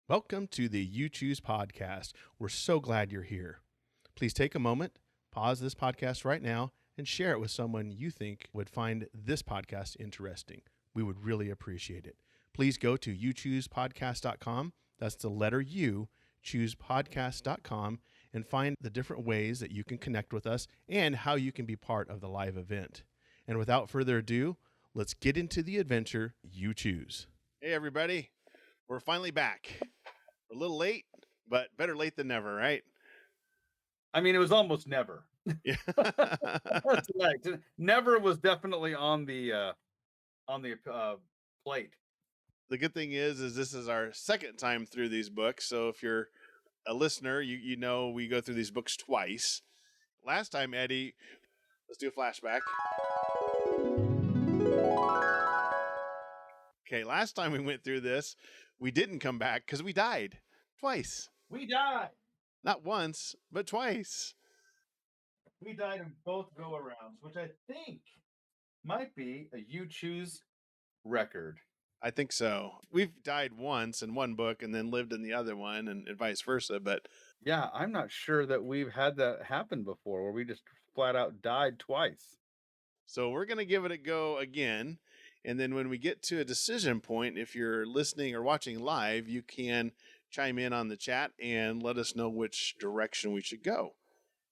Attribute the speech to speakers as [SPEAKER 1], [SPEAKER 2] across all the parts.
[SPEAKER 1] Welcome to the Uchoosepodcast. We're so glad you're here. Please take a moment, pause this podcast right now, and share it with someone you think would find this podcast interesting. We would really appreciate it. Please go to uchoosepodcast.com. That's the letter U, choosepodcast.com, and find the different ways that you can connect with us and how you can be part of the live event. And without further ado, let's get into the adventure you choose. Hey, everybody. We're finally back. We're a little late, but better late than never, right?
[SPEAKER 2] I mean, it was almost never.
[SPEAKER 1] Yeah.
[SPEAKER 2] That's right. Never was definitely on the plate.
[SPEAKER 1] The good thing is this is our second time through these books. So if you're a listener, you know we go through these books twice. Last time, Eddie, let's do a flashback. Okay, last time we went through this, we didn't come back because we died twice.
[SPEAKER 2] We died.
[SPEAKER 1] Not once, but twice.
[SPEAKER 2] We died in both go-arounds, which I think might be a You Choose record.
[SPEAKER 1] I think so. We've died once in one book and then lived in the other one and vice versa. But
[SPEAKER 2] yeah, I'm not sure that we've had that happen before where we just flat out died twice.
[SPEAKER 1] So we're going to give it a go again. And then when we get to a decision point, if you're listening or watching live, you can chime in on the chat and let us know which direction we should go.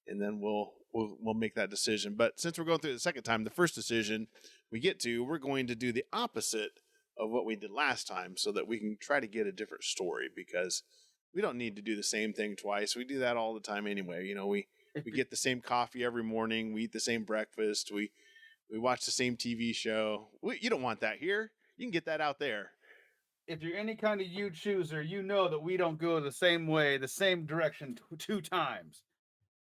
[SPEAKER 1] And then we'll make that decision. But since we're going through it the second time, the first decision we get to, we're going to do the opposite of what we did last time so that we can try to get a different story, because we don't need to do the same thing twice. We do that all the time anyway. You know, we get the same coffee every morning. We eat the same breakfast. We watch the same TV show. You don't want that here. You can get that out there.
[SPEAKER 2] If you're any kind of You Chooser, you know that we don't go the same way, the same direction two times.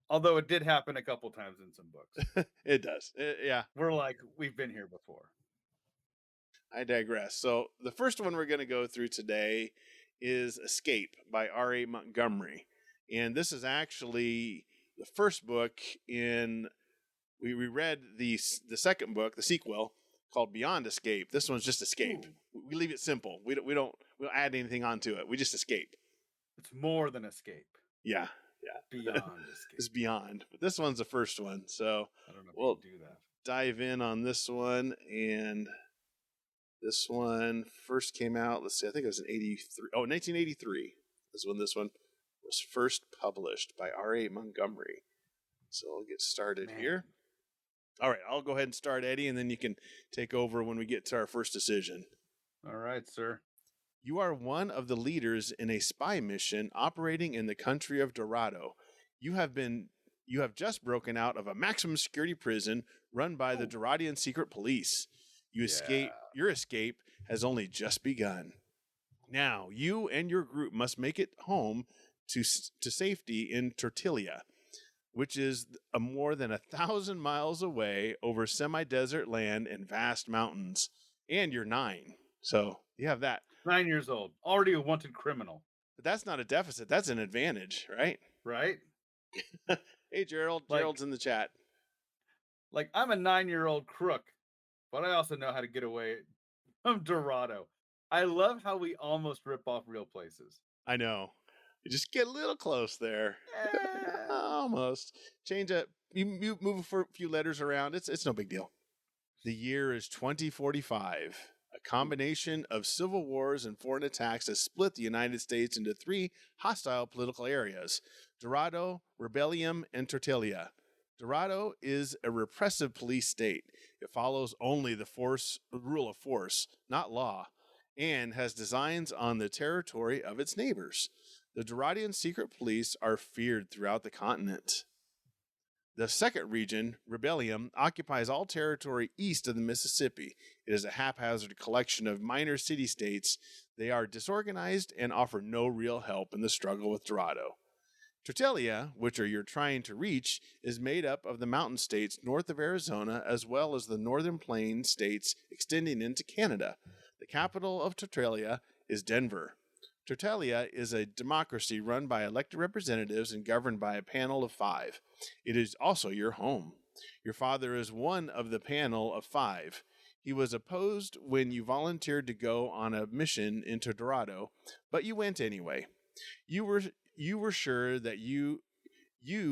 [SPEAKER 2] Although it did happen a couple times in some books.
[SPEAKER 1] It does. Yeah.
[SPEAKER 2] We're like, we've been here before.
[SPEAKER 1] I digress. So the first one we're going to go through today is Escape by R.A. Montgomery. And this is actually the first book in... We read the second book, the sequel, called Beyond Escape. This one's just Escape. Ooh. We leave it simple. We don't add anything onto it. We just escape.
[SPEAKER 2] It's more than escape.
[SPEAKER 1] Yeah.
[SPEAKER 2] Beyond Escape.
[SPEAKER 1] It's beyond. But this one's the first one. So
[SPEAKER 2] I don't know if
[SPEAKER 1] we'll
[SPEAKER 2] do that.
[SPEAKER 1] Dive in on this one. And this one first came out, let's see, I think it was in 1983 is when this one was first published by R.A. Montgomery. So we'll get started here. All right, I'll go ahead and start, Eddie, and then you can take over when we get to our first decision.
[SPEAKER 2] All right, sir.
[SPEAKER 1] You are one of the leaders in a spy mission operating in the country of Dorado. You have just broken out of a maximum security prison run by the Doradian secret police. Your escape has only just begun. Now, you and your group must make it home to safety in Tortilla, which is more than 1,000 miles away over semi-desert land and vast mountains. And you're 9. So you have that.
[SPEAKER 2] 9 years old. Already a wanted criminal.
[SPEAKER 1] But that's not a deficit. That's an advantage, right?
[SPEAKER 2] Right?
[SPEAKER 1] Hey, Gerald. Gerald's in the chat.
[SPEAKER 2] Like, I'm a 9-year-old crook, but I also know how to get away from Dorado. I love how we almost rip off real places.
[SPEAKER 1] I know. You just get a little close there. Almost. Change it. You move a few letters around. It's no big deal. The year is 2045. A combination of civil wars and foreign attacks has split the United States into 3 hostile political areas: Dorado, Rebellium, and Tortilla. Dorado is a repressive police state. It follows only the rule of force, not law, and has designs on the territory of its neighbors. The Doradian secret police are feared throughout the continent. The second region, Rebellium, occupies all territory east of the Mississippi. It is a haphazard collection of minor city-states. They are disorganized and offer no real help in the struggle with Dorado. Tortilla, which you're trying to reach, is made up of the mountain states north of Arizona as well as the northern plain states extending into Canada. The capital of Tortilla is Denver. Tortilla is a democracy run by elected representatives and governed by a panel of 5. It is also your home. Your father is one of the panel of 5. He was opposed when you volunteered to go on a mission into Dorado, but you went anyway. You were you were sure that you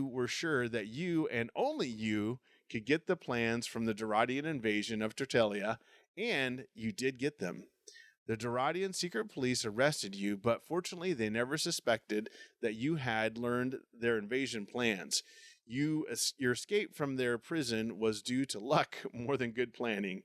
[SPEAKER 1] were sure that you and only you could get the plans from the Doradian invasion of Tertalia, and you did get them. The Doradian secret police arrested you, but fortunately they never suspected that you had learned their invasion plans. Your escape from their prison was due to luck more than good planning.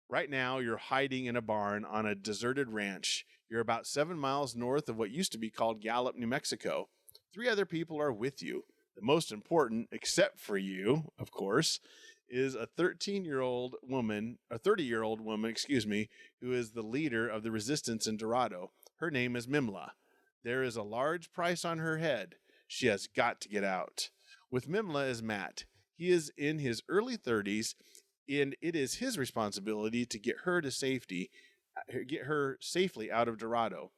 [SPEAKER 1] Right now, you're hiding in a barn on a deserted ranch. You're about 7 miles north of what used to be called Gallup, New Mexico. 3 other people are with you. The most important, except for you, of course, is a 13-year-old woman, a 30-year-old woman, excuse me, who is the leader of the resistance in Dorado. Her name is Mimla. There is a large price on her head. She has got to get out. With Mimla is Matt. He is in his early 30s, and it is his responsibility to get her safely out of Dorado.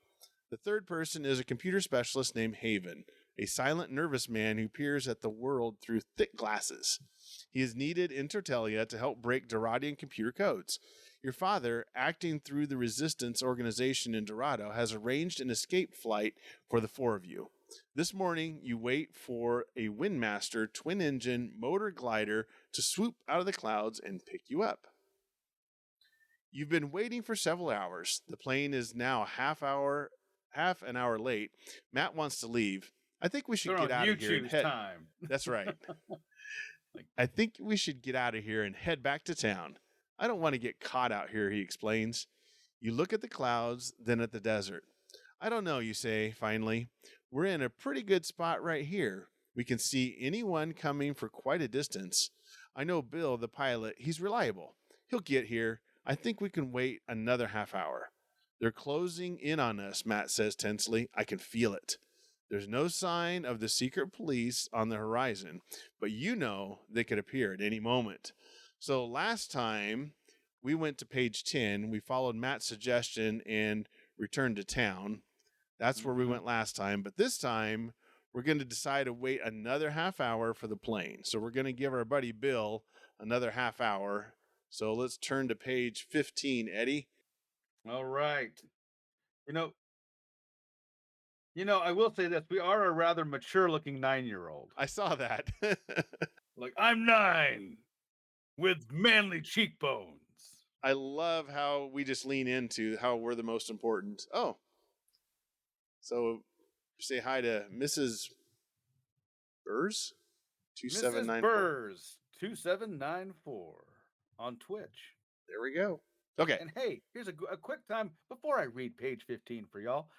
[SPEAKER 1] The third person is a computer specialist named Haven, a silent, nervous man who peers at the world through thick glasses. He is needed in Tertalia to help break Doradian computer codes. Your father, acting through the resistance organization in Dorado, has arranged an escape flight for the 4 of you. This morning, you wait for a Windmaster twin-engine motor glider to swoop out of the clouds and pick you up. You've been waiting for several hours. The plane is now half an hour late. Matt wants to leave. I think we should get out of here and head.
[SPEAKER 2] Time.
[SPEAKER 1] That's right. I think we should get out of here and head back to town. I don't want to get caught out here, he explains. You look at the clouds, then at the desert. I don't know, you say, finally. We're in a pretty good spot right here. We can see anyone coming for quite a distance. I know Bill, the pilot, he's reliable. He'll get here. I think we can wait another half hour. They're closing in on us, Matt says tensely. I can feel it. There's no sign of the secret police on the horizon, but you know they could appear at any moment. So last time we went to page 10, we followed Matt's suggestion and returned to town. That's where we went last time, but this time we're going to decide to wait another half hour for the plane. So we're going to give our buddy Bill another half hour. So let's turn to page 15, Eddie.
[SPEAKER 2] All right. I will say this. We are a rather mature-looking 9-year-old.
[SPEAKER 1] I saw that.
[SPEAKER 2] Like, I'm 9 with manly cheekbones.
[SPEAKER 1] I love how we just lean into how we're the most important. Oh. So say hi to Mrs. Burrs? 2794.
[SPEAKER 2] Mrs. Burrs, 2794 on Twitch.
[SPEAKER 1] There we go. Okay.
[SPEAKER 2] And hey, here's a quick time before I read page 15 for y'all.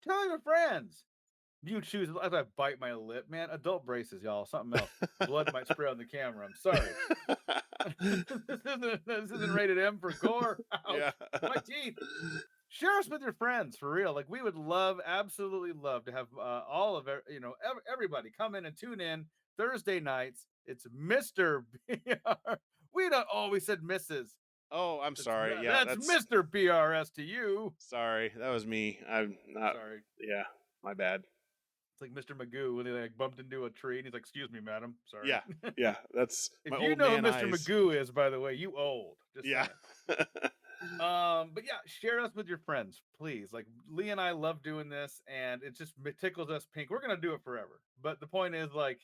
[SPEAKER 2] Tell your friends. You choose as I bite my lip, man. Adult braces, y'all. Something else. Blood might spray on the camera. I'm sorry. this isn't rated M for gore. Ouch. Yeah. My teeth. Share us with your friends for real. Like, we would absolutely love to have all of everybody come in and tune in Thursday nights. It's Mr. BR. We said Mrs.
[SPEAKER 1] Oh, I'm sorry. Yeah,
[SPEAKER 2] that's Mr. BRS to you.
[SPEAKER 1] Sorry, that was me. I'm not.
[SPEAKER 2] Sorry.
[SPEAKER 1] Yeah, my bad.
[SPEAKER 2] It's like Mr. Magoo when he bumped into a tree and he's like, "Excuse me, madam." Sorry.
[SPEAKER 1] Yeah, that's.
[SPEAKER 2] If you know who Mr. Magoo is, by the way, you old. Just
[SPEAKER 1] yeah.
[SPEAKER 2] But yeah, share us with your friends, please. Like, Lee and I love doing this, and it tickles us pink. We're gonna do it forever. But the point is, like,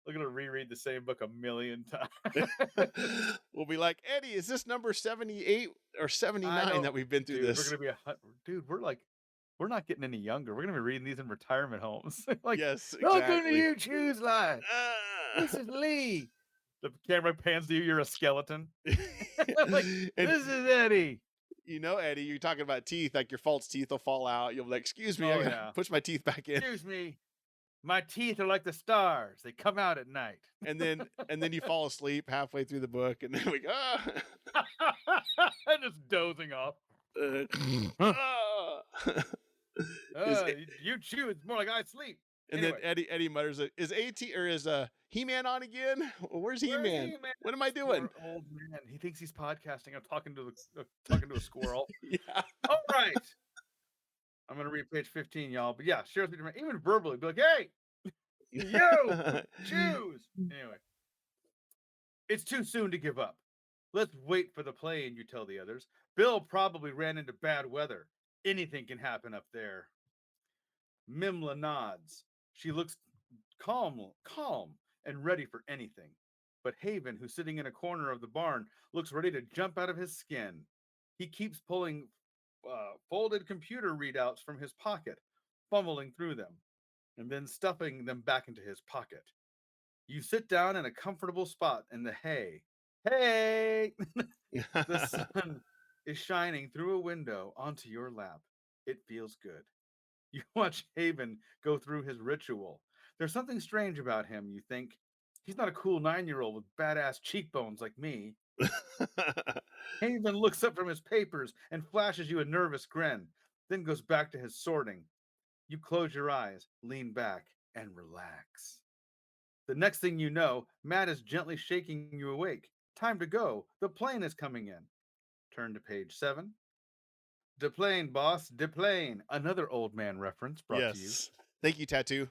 [SPEAKER 2] we're gonna reread the same book a million times.
[SPEAKER 1] We'll be like, Eddie, is this number 78 or 79 that we've been through this?
[SPEAKER 2] We're gonna be we're not getting any younger. We're gonna be reading these in retirement homes. Like,
[SPEAKER 1] yes, exactly.
[SPEAKER 2] Welcome to You Choose Life. This is Lee. The camera pans to you. You're a skeleton. Like, this is Eddie.
[SPEAKER 1] You know, Eddie, you're talking about teeth. Like, your false teeth will fall out. You'll be like, "Excuse me, I gotta push my teeth back in."
[SPEAKER 2] Excuse me. My teeth are like the stars. They come out at night.
[SPEAKER 1] And then you fall asleep halfway through the book, and then we go,
[SPEAKER 2] just dozing off. You choose. It's more like I sleep.
[SPEAKER 1] And anyway. Then Eddie mutters, "Is He-Man on again? Where's He-Man? What am I doing?"
[SPEAKER 2] Poor old man. He thinks he's podcasting. I'm talking to a squirrel.
[SPEAKER 1] Yeah.
[SPEAKER 2] All right. I'm gonna read page 15, y'all. But yeah, share with me, even verbally. Be like, "Hey, you choose." Anyway, it's too soon to give up. Let's wait for the plane, you tell the others. Bill probably ran into bad weather. Anything can happen up there. Mimla nods. She looks calm and ready for anything. But Haven, who's sitting in a corner of the barn, looks ready to jump out of his skin. He keeps pulling folded computer readouts from his pocket, fumbling through them, and then stuffing them back into his pocket. You sit down in a comfortable spot in the hay. Hey! The sun is shining through a window onto your lap. It feels good. You watch Haven go through his ritual. There's something strange about him, you think. He's not a cool 9-year-old with badass cheekbones like me. Haven looks up from his papers and flashes you a nervous grin, then goes back to his sorting. You close your eyes, lean back, and relax. The next thing you know, Matt is gently shaking you awake. Time to go. The plane is coming in. Turn to page 7. De plane, boss, de plane. Another old man reference brought to you.
[SPEAKER 1] Yes. Thank you, Tattoo.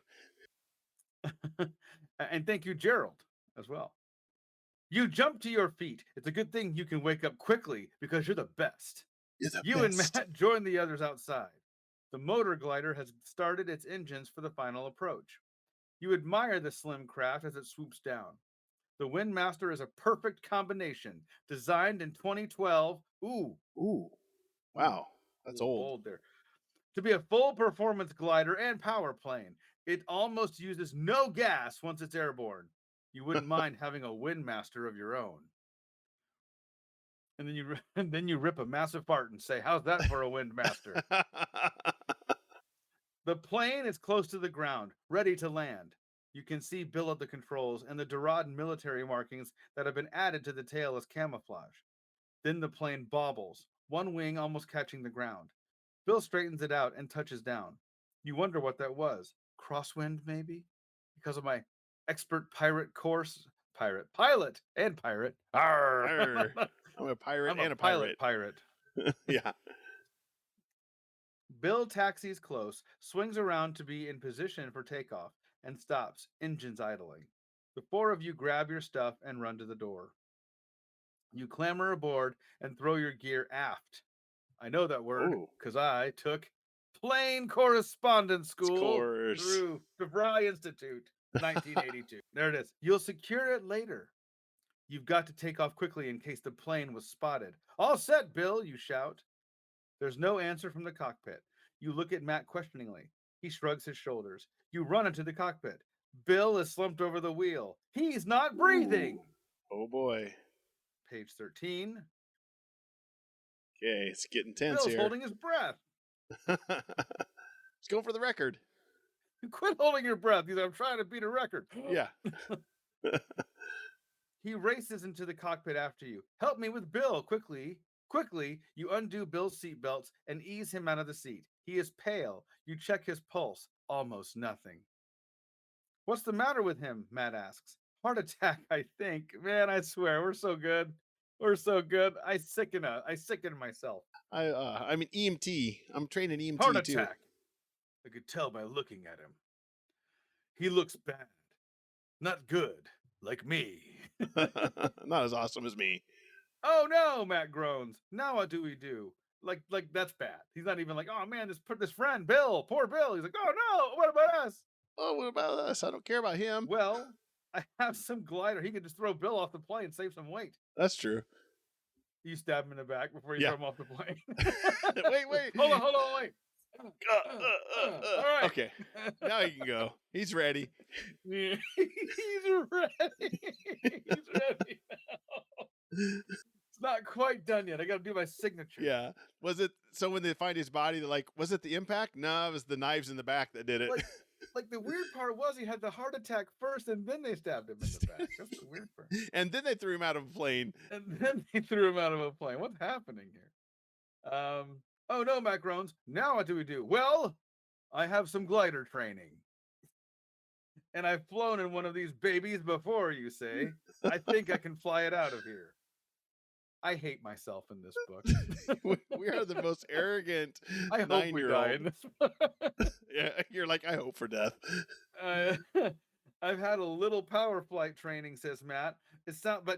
[SPEAKER 2] And thank you, Gerald, as well. You jump to your feet. It's a good thing you can wake up quickly because you're the best. You and Matt join the others outside. The motor glider has started its engines for the final approach. You admire the slim craft as it swoops down. The Windmaster is a perfect combination, designed in 2012.
[SPEAKER 1] Ooh. Wow. That's old.
[SPEAKER 2] Bold there. To be a full performance glider and power plane. It almost uses no gas once it's airborne. You wouldn't mind having a Windmaster of your own. And then you rip a massive fart and say, "How's that for a Windmaster?" The plane is close to the ground, ready to land. You can see Bill at the controls and the Durad military markings that have been added to the tail as camouflage. Then the plane bobbles, one wing almost catching the ground. Bill straightens it out and touches down. You wonder what that was. Crosswind, maybe? Because of my expert pilot course. Pilot and pirate.
[SPEAKER 1] Arr. I'm a pirate
[SPEAKER 2] I'm
[SPEAKER 1] and
[SPEAKER 2] a
[SPEAKER 1] a pirate.
[SPEAKER 2] pirate.
[SPEAKER 1] Yeah.
[SPEAKER 2] Bill taxis close, swings around to be in position for takeoff, and stops, engines idling. The 4 of you grab your stuff and run to the door. You clamber aboard and throw your gear aft. I know that word because I took plane correspondence school through DeVry Institute, 1982. There it is. You'll secure it later. You've got to take off quickly in case the plane was spotted. All set, Bill, you shout. There's no answer from the cockpit. You look at Matt questioningly. He shrugs his shoulders. You run into the cockpit. Bill is slumped over the wheel. He's not breathing.
[SPEAKER 1] Oh boy.
[SPEAKER 2] Page 13.
[SPEAKER 1] Okay, it's getting tense
[SPEAKER 2] Bill's
[SPEAKER 1] here.
[SPEAKER 2] holding his breath.
[SPEAKER 1] Let's go for the record.
[SPEAKER 2] Quit holding your breath. He's like, I'm trying to beat a record.
[SPEAKER 1] Yeah.
[SPEAKER 2] He races into the cockpit after you. Help me with Bill, quickly. Quickly, you undo Bill's seatbelts and ease him out of the seat. He is pale. You check his pulse. Almost nothing. What's the matter with him? Matt asks. Heart attack, I think. Man, I swear, we're so good. We're so good. I sicken myself.
[SPEAKER 1] I mean EMT. I'm trained in EMT
[SPEAKER 2] Heart
[SPEAKER 1] too.
[SPEAKER 2] attack. I could tell by looking at him. He looks bad. Not good, like me.
[SPEAKER 1] Not as awesome as me.
[SPEAKER 2] Oh no, Matt groans. Now what do we do? Like that's bad. He's not even like, oh man, this friend, Bill, poor Bill. He's like, oh no, what about us?
[SPEAKER 1] Oh, what about us? I don't care about him.
[SPEAKER 2] Well, I have some glider. He could just throw Bill off the plane and save some weight.
[SPEAKER 1] That's true.
[SPEAKER 2] You stab him in the back before you throw him off the plane.
[SPEAKER 1] wait.
[SPEAKER 2] Hold on, wait.
[SPEAKER 1] All right. Okay. Now you can go. He's ready.
[SPEAKER 2] He's ready. He's ready now. It's not quite done yet. I got to do my signature.
[SPEAKER 1] Yeah. Was it so when they find his body? They're like, was it the impact? No, it was the knives in the back that did it.
[SPEAKER 2] Like the weird part was he had the heart attack first, and then they stabbed him in the back. That's the weird part.
[SPEAKER 1] And then they threw him out of a plane.
[SPEAKER 2] What's happening here? Oh no, Matt groans. Now what do we do? Well, I have some glider training. And I've flown in one of these babies before, you say. I think I can fly it out of here. I hate myself in this book.
[SPEAKER 1] We are the most arrogant.
[SPEAKER 2] I hope we die in this book.
[SPEAKER 1] Yeah, you're like, I hope for death.
[SPEAKER 2] I've had a little power flight training, says Matt.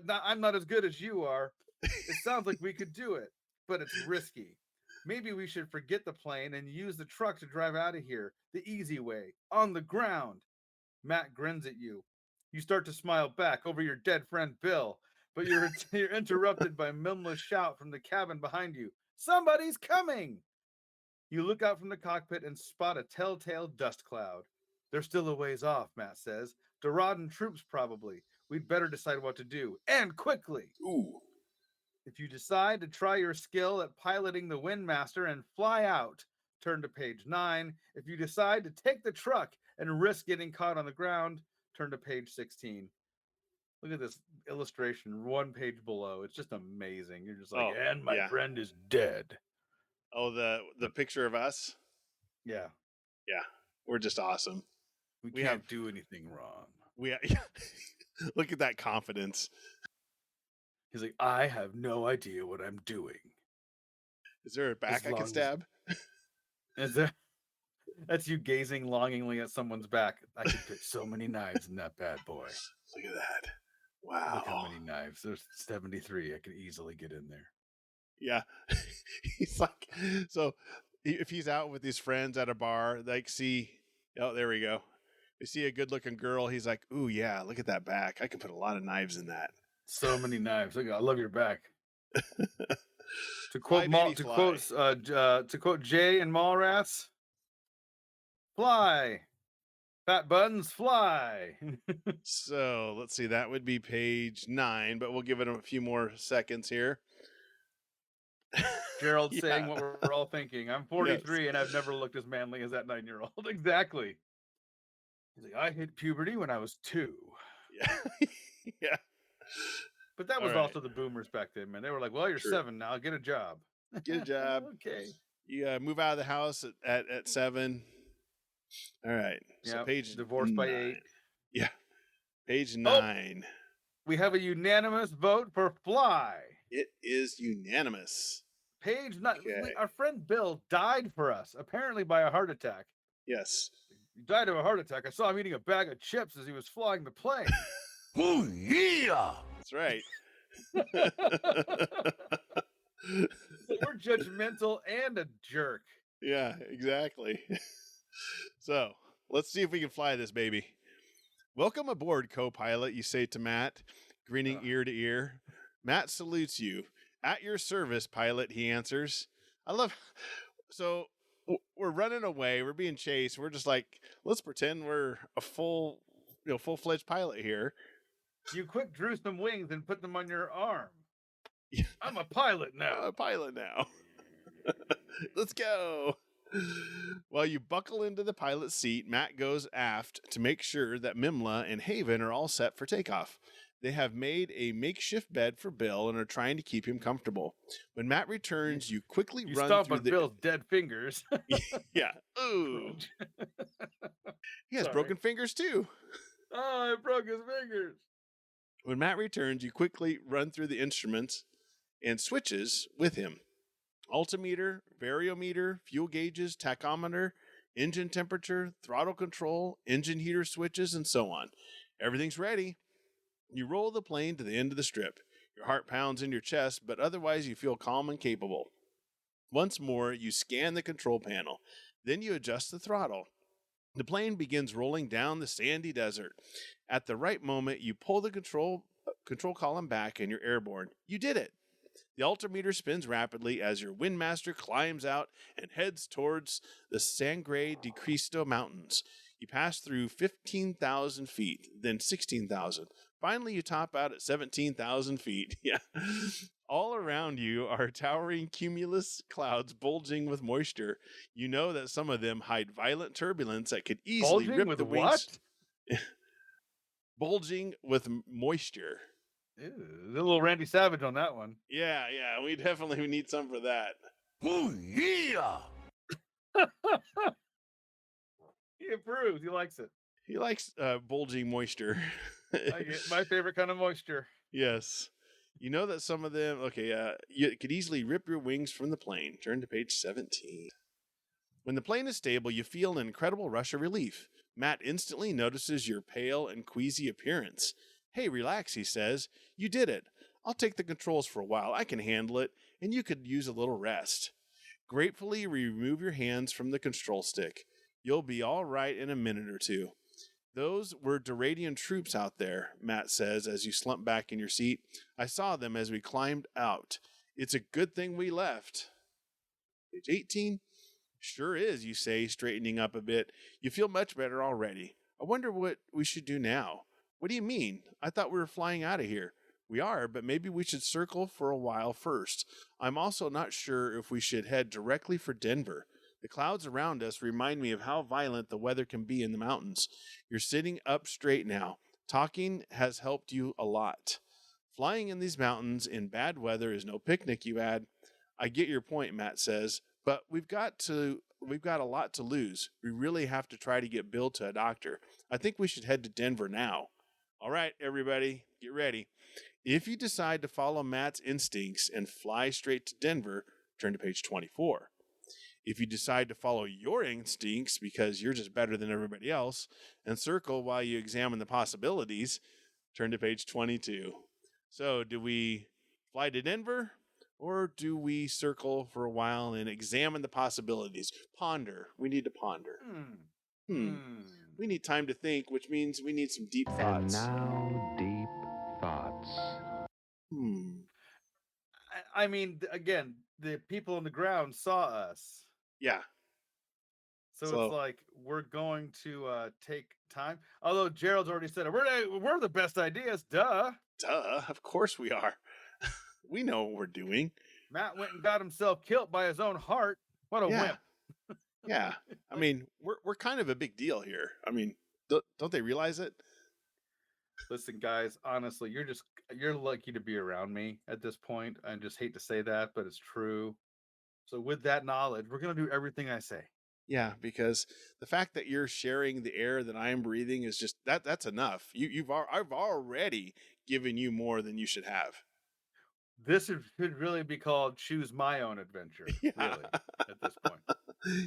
[SPEAKER 2] I'm not as good as you are. It sounds like we could do it, but it's risky. Maybe we should forget the plane and use the truck to drive out of here the easy way, on the ground. Matt grins at you. You start to smile back over your dead friend Bill, but you're interrupted by Milma's shout from the cabin behind you. Somebody's coming! You look out from the cockpit and spot a telltale dust cloud. They're still a ways off, Matt says. Doradan troops, probably. We'd better decide what to do, and quickly.
[SPEAKER 1] Ooh.
[SPEAKER 2] If you decide to try your skill at piloting the Windmaster and fly out, turn to page 9. If you decide to take the truck and risk getting caught on the ground, turn to page 16. Look at this illustration, one page below. It's just amazing. You're just like, and my friend is dead.
[SPEAKER 1] Oh, the picture of us?
[SPEAKER 2] Yeah.
[SPEAKER 1] Yeah. We're just awesome.
[SPEAKER 2] We can't do anything wrong.
[SPEAKER 1] Look at that confidence.
[SPEAKER 2] He's like, I have no idea what I'm doing.
[SPEAKER 1] Is there a back I can stab?
[SPEAKER 2] Is there? That's you gazing longingly at someone's back. I could fit so many knives in that bad boy.
[SPEAKER 1] Look at that. Wow.
[SPEAKER 2] Look how many knives. There's 73. I could easily get in there.
[SPEAKER 1] Yeah. He's like, so if he's out with his friends at a bar, like oh, there we go. They see a good looking girl. He's like, ooh, yeah, look at that back. I can put a lot of knives in that.
[SPEAKER 2] So many knives. Look, I love your back. To quote Jay and Mallrats, fly. Fat buttons, fly.
[SPEAKER 1] So let's see. That would be page 9, but we'll give it a few more seconds here.
[SPEAKER 2] Gerald's saying what we're all thinking. I'm 43 and I've never looked as manly as that 9-year-old. Exactly. He's like, I hit puberty when I was 2.
[SPEAKER 1] Yeah. Yeah.
[SPEAKER 2] But that was also the boomers back then, man. They were like, well, you're 7 now. Get a job.
[SPEAKER 1] Get a job.
[SPEAKER 2] Okay.
[SPEAKER 1] You move out of the house at 7. All right. So page
[SPEAKER 2] divorced
[SPEAKER 1] 9.
[SPEAKER 2] by 8.
[SPEAKER 1] Yeah. Page 9.
[SPEAKER 2] We have a unanimous vote for fly.
[SPEAKER 1] It is unanimous.
[SPEAKER 2] Page 9. Okay. Our friend Bill died for us, apparently by a heart attack.
[SPEAKER 1] Yes.
[SPEAKER 2] He died of a heart attack. I saw him eating a bag of chips as he was flying the plane.
[SPEAKER 1] Oh, yeah. That's right.
[SPEAKER 2] We're judgmental and a jerk.
[SPEAKER 1] Yeah, exactly. So, let's see if we can fly this baby. Welcome aboard, co-pilot, you say to Matt, grinning ear to ear. Matt salutes you. At your service, pilot, he answers. So we're running away. We're being chased. We're just like, let's pretend we're a full-fledged pilot here.
[SPEAKER 2] You quick drew some wings and put them on your arm. I'm a pilot now.
[SPEAKER 1] Let's go. While you buckle into the pilot's seat, Matt goes aft to make sure that Mimla and Haven are all set for takeoff. They have made a makeshift bed for Bill and are trying to keep him comfortable. When Matt returns, you quickly run
[SPEAKER 2] stomp
[SPEAKER 1] through
[SPEAKER 2] on Bill's dead fingers.
[SPEAKER 1] Yeah. Ooh. He has broken fingers too.
[SPEAKER 2] Oh, I broke his fingers.
[SPEAKER 1] When Matt returns, you quickly run through the instruments and switches with him. Altimeter, variometer, fuel gauges, tachometer, engine temperature, throttle control, engine heater switches, and so on. Everything's ready. You roll the plane to the end of the strip. Your heart pounds in your chest, but otherwise you feel calm and capable. Once more, you scan the control panel. Then you adjust the throttle. The plane begins rolling down the sandy desert. At the right moment, you pull the control column back and you're airborne. You did it. The altimeter spins rapidly as your Windmaster climbs out and heads towards the Sangre de Cristo Mountains. You pass through 15,000 feet, then 16,000. Finally, you top out at 17,000 feet. Yeah. All around you are towering cumulus clouds bulging with moisture. You know that some of them hide violent turbulence that could easily rip the wings. Bulging with moisture.
[SPEAKER 2] Ew, a little Randy Savage on that one.
[SPEAKER 1] Yeah. We definitely need some for that. Oh, yeah.
[SPEAKER 2] He approves. He likes it.
[SPEAKER 1] He likes bulging moisture.
[SPEAKER 2] I get my favorite kind of moisture.
[SPEAKER 1] Yes. You know that some of them, you could easily rip your wings from the plane. Turn to page 17. When the plane is stable, you feel an incredible rush of relief. Matt instantly notices your pale and queasy appearance. Hey, relax, he says. You did it. I'll take the controls for a while. I can handle it, and you could use a little rest. Gratefully remove your hands from the control stick. You'll be all right in a minute or two. Those were Duradian troops out there, Matt says as you slump back in your seat. I saw them as we climbed out. It's a good thing we left. Page 18. Sure is, you say, straightening up a bit. You feel much better already. I wonder what we should do now. What do you mean? I thought we were flying out of here. We are, but maybe we should circle for a while first. I'm also not sure if we should head directly for Denver. The clouds around us remind me of how violent the weather can be in the mountains. You're sitting up straight now. Talking has helped you a lot. Flying in these mountains in bad weather is no picnic, you add. I get your point, Matt says, but we've got a lot to lose. We really have to try to get Bill to a doctor. I think we should head to Denver now. All right, everybody, get ready. If you decide to follow Matt's instincts and fly straight to Denver, turn to page 24. If you decide to follow your instincts because you're just better than everybody else and circle while you examine the possibilities, turn to page 22. So, do we fly to Denver or do we circle for a while and examine the possibilities? Ponder. We need to ponder. We need time to think, which means we need some deep thoughts.
[SPEAKER 3] And now, deep thoughts.
[SPEAKER 2] I mean, again, the people on the ground saw us.
[SPEAKER 1] Yeah.
[SPEAKER 2] So it's like we're going to take time. Although Gerald's already said we're the best ideas. Duh.
[SPEAKER 1] Of course we are. We know what we're doing.
[SPEAKER 2] Matt went and got himself killed by his own heart. What a wimp.
[SPEAKER 1] Yeah. I mean, we're kind of a big deal here. I mean, don't they realize it?
[SPEAKER 2] Listen, guys, honestly, you're lucky to be around me at this point. I just hate to say that, but it's true. So with that knowledge, we're going to do everything I say.
[SPEAKER 1] Yeah, because the fact that you're sharing the air that I'm breathing is just that's enough. I've already given you more than you should have.
[SPEAKER 2] This should really be called Choose My Own Adventure, really, at this point.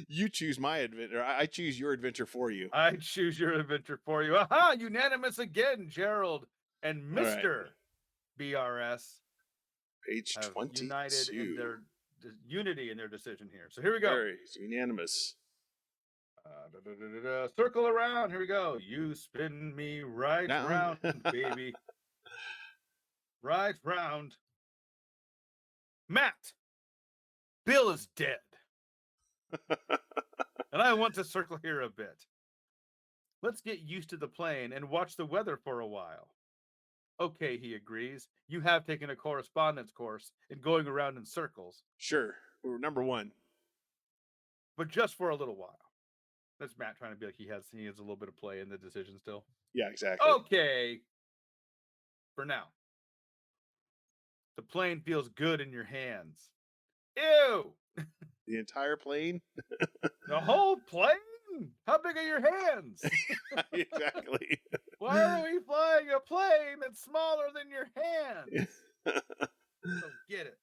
[SPEAKER 1] You choose my adventure. I choose your adventure for you.
[SPEAKER 2] I choose your adventure for you. Aha! Unanimous again, Gerald and Mr. BRS.
[SPEAKER 1] Page 22.
[SPEAKER 2] United in their unity in their decision here. So here we go.
[SPEAKER 1] Very unanimous.
[SPEAKER 2] Circle around. Here we go. You spin me right round, baby. Right round. Matt, Bill is dead. And I want to circle here a bit. Let's get used to the plane and watch the weather for a while. Okay, he agrees. You have taken a correspondence course in going around in circles.
[SPEAKER 1] Sure. We're number one.
[SPEAKER 2] But just for a little while. That's Matt trying to be like he has a little bit of play in the decision still.
[SPEAKER 1] Yeah, exactly.
[SPEAKER 2] Okay. For now. The plane feels good in your hands. Ew!
[SPEAKER 1] The entire plane?
[SPEAKER 2] The whole plane? How big are your hands?
[SPEAKER 1] Exactly.
[SPEAKER 2] Why are we flying a plane that's smaller than your hands? Don't get it.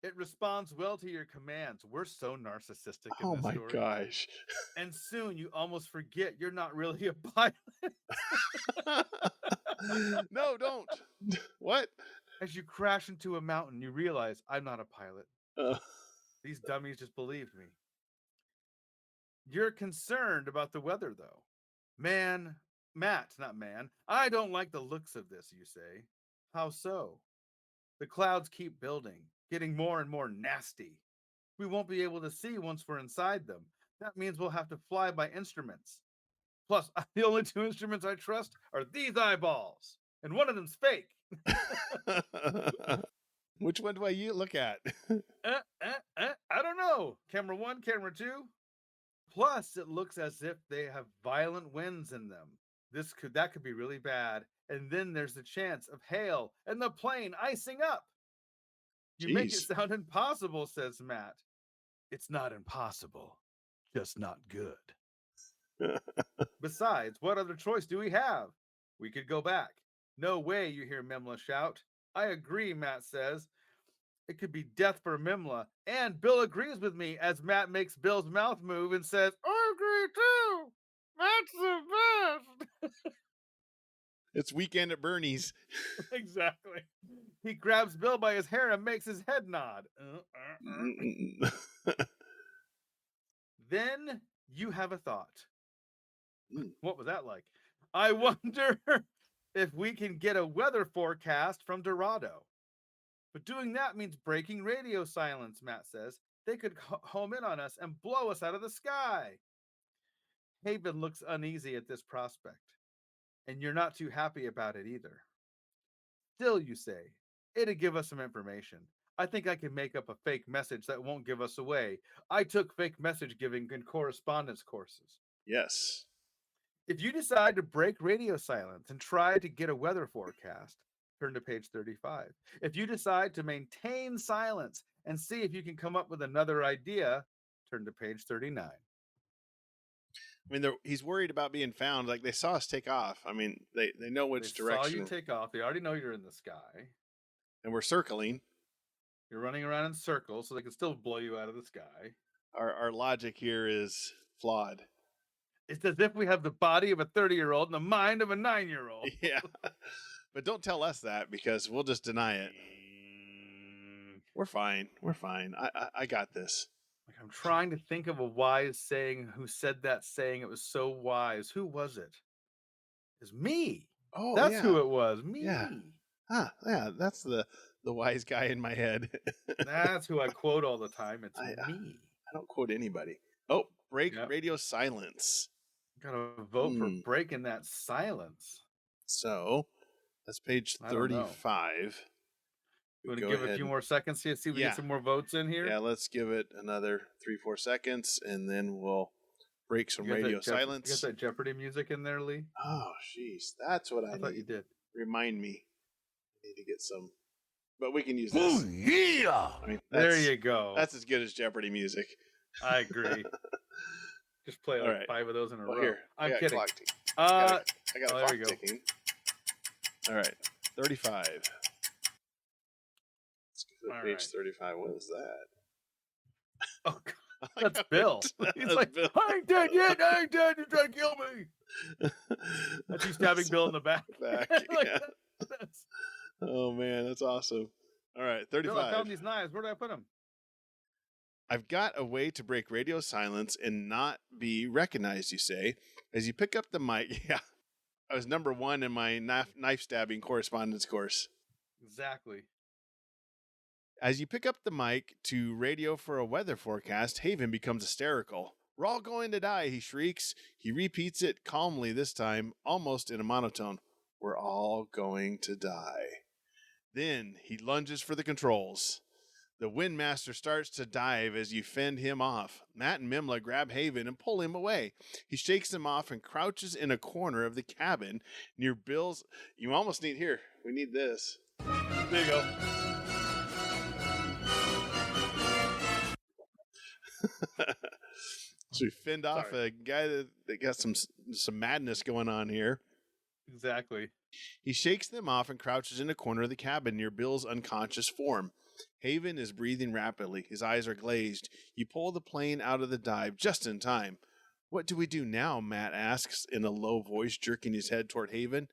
[SPEAKER 2] It responds well to your commands. We're so narcissistic in this story.
[SPEAKER 1] Oh my gosh.
[SPEAKER 2] And soon you almost forget you're not really a pilot.
[SPEAKER 1] No, don't. What?
[SPEAKER 2] As you crash into a mountain, you realize I'm not a pilot. These dummies just believed me. You're concerned about the weather, though. Matt, not man. I don't like the looks of this, you say. How so? The clouds keep building, getting more and more nasty. We won't be able to see once we're inside them. That means we'll have to fly by instruments. Plus, the only two instruments I trust are these eyeballs, and one of them's fake.
[SPEAKER 1] Which one do I look at?
[SPEAKER 2] I don't know. Camera 1, camera 2. Plus, it looks as if they have violent winds in them. That could be really bad. And then there's the chance of hail and the plane icing up. You make it sound impossible, says Matt. It's not impossible, just not good. Besides, what other choice do we have? We could go back. No way, you hear Mimla shout. I agree, Matt says. It could be death for Mimla. And Bill agrees with me as Matt makes Bill's mouth move and says, I agree too. Matt's the best.
[SPEAKER 1] It's Weekend at Bernie's.
[SPEAKER 2] Exactly. He grabs Bill by his hair and makes his head nod. Then you have a thought. What was that like? I wonder if we can get a weather forecast from Dorado. But doing that means breaking radio silence, Matt says. They could home in on us and blow us out of the sky. Haven looks uneasy at this prospect, and you're not too happy about it either. Still, you say, it'd give us some information. I think I can make up a fake message that won't give us away. I took fake message giving and correspondence courses.
[SPEAKER 1] Yes.
[SPEAKER 2] If you decide to break radio silence and try to get a weather forecast, turn to page 35. If you decide to maintain silence and see if you can come up with another idea, turn to page 39.
[SPEAKER 1] I mean, he's worried about being found. Like, they saw us take off. I mean, they know which direction.
[SPEAKER 2] Saw you take off. They already know you're in the sky.
[SPEAKER 1] And we're circling.
[SPEAKER 2] You're running around in circles, so they can still blow you out of the sky.
[SPEAKER 1] Our logic here is flawed.
[SPEAKER 2] It's as if we have the body of a 30-year-old and the mind of a 9-year-old.
[SPEAKER 1] Yeah. But don't tell us that, because we'll just deny it. We're fine. We're fine. I got this.
[SPEAKER 2] Like, I'm trying to think of a wise saying. Who said that saying? It was so wise. Who was it? It's me.
[SPEAKER 1] Oh,
[SPEAKER 2] that's
[SPEAKER 1] yeah.
[SPEAKER 2] who it was. Me.
[SPEAKER 1] Yeah. Yeah. That's the wise guy in my head.
[SPEAKER 2] That's who I quote all the time. It's me.
[SPEAKER 1] I don't quote anybody. Oh, break radio silence.
[SPEAKER 2] Gotta vote for breaking that silence.
[SPEAKER 1] So that's page 35.
[SPEAKER 2] You want to give a few more seconds here? See if we get some more votes in here?
[SPEAKER 1] Yeah, let's give it another 3-4 seconds, and then we'll break some radio silence.
[SPEAKER 2] You got that Jeopardy music in there, Lee?
[SPEAKER 1] Oh, jeez. That's what I
[SPEAKER 2] thought you did.
[SPEAKER 1] Remind me. I need to get some. But we can use this.
[SPEAKER 2] Oh, yeah!
[SPEAKER 1] I mean,
[SPEAKER 2] there you go.
[SPEAKER 1] That's as good as Jeopardy music.
[SPEAKER 2] I agree. Just play like 5 of those in a row.
[SPEAKER 1] Here,
[SPEAKER 2] I'm kidding.
[SPEAKER 1] I got a clock ticking. All right, 35. Page 35. What is that?
[SPEAKER 2] Oh, God. That's Bill. He's like, Bill. I ain't dead yet. I ain't dead. You're trying to kill me. That's you stabbing Bill in the back.
[SPEAKER 1] Like, oh, man. That's awesome. All right. 35.
[SPEAKER 2] Bill, I found these knives. Where did I put them?
[SPEAKER 1] I've got a way to break radio silence and not be recognized, you say. As you pick up the mic. Yeah. I was number 1 in my knife stabbing correspondence course.
[SPEAKER 2] Exactly.
[SPEAKER 1] As you pick up the mic to radio for a weather forecast, Haven becomes hysterical. We're all going to die, he shrieks. He repeats it calmly this time, almost in a monotone. We're all going to die. Then he lunges for the controls. The Windmaster starts to dive as you fend him off. Matt and Mimla grab Haven and pull him away. He shakes him off and crouches in a corner of the cabin near Bill's. You almost need here. We need this.
[SPEAKER 2] There you go.
[SPEAKER 1] So we fend off a guy that got some madness going on here.
[SPEAKER 2] Exactly.
[SPEAKER 1] He shakes them off and crouches in a corner of the cabin near Bill's unconscious form. Haven is breathing rapidly. His eyes are glazed. You pull the plane out of the dive just in time. What do we do now? Matt asks in a low voice, jerking his head toward Haven.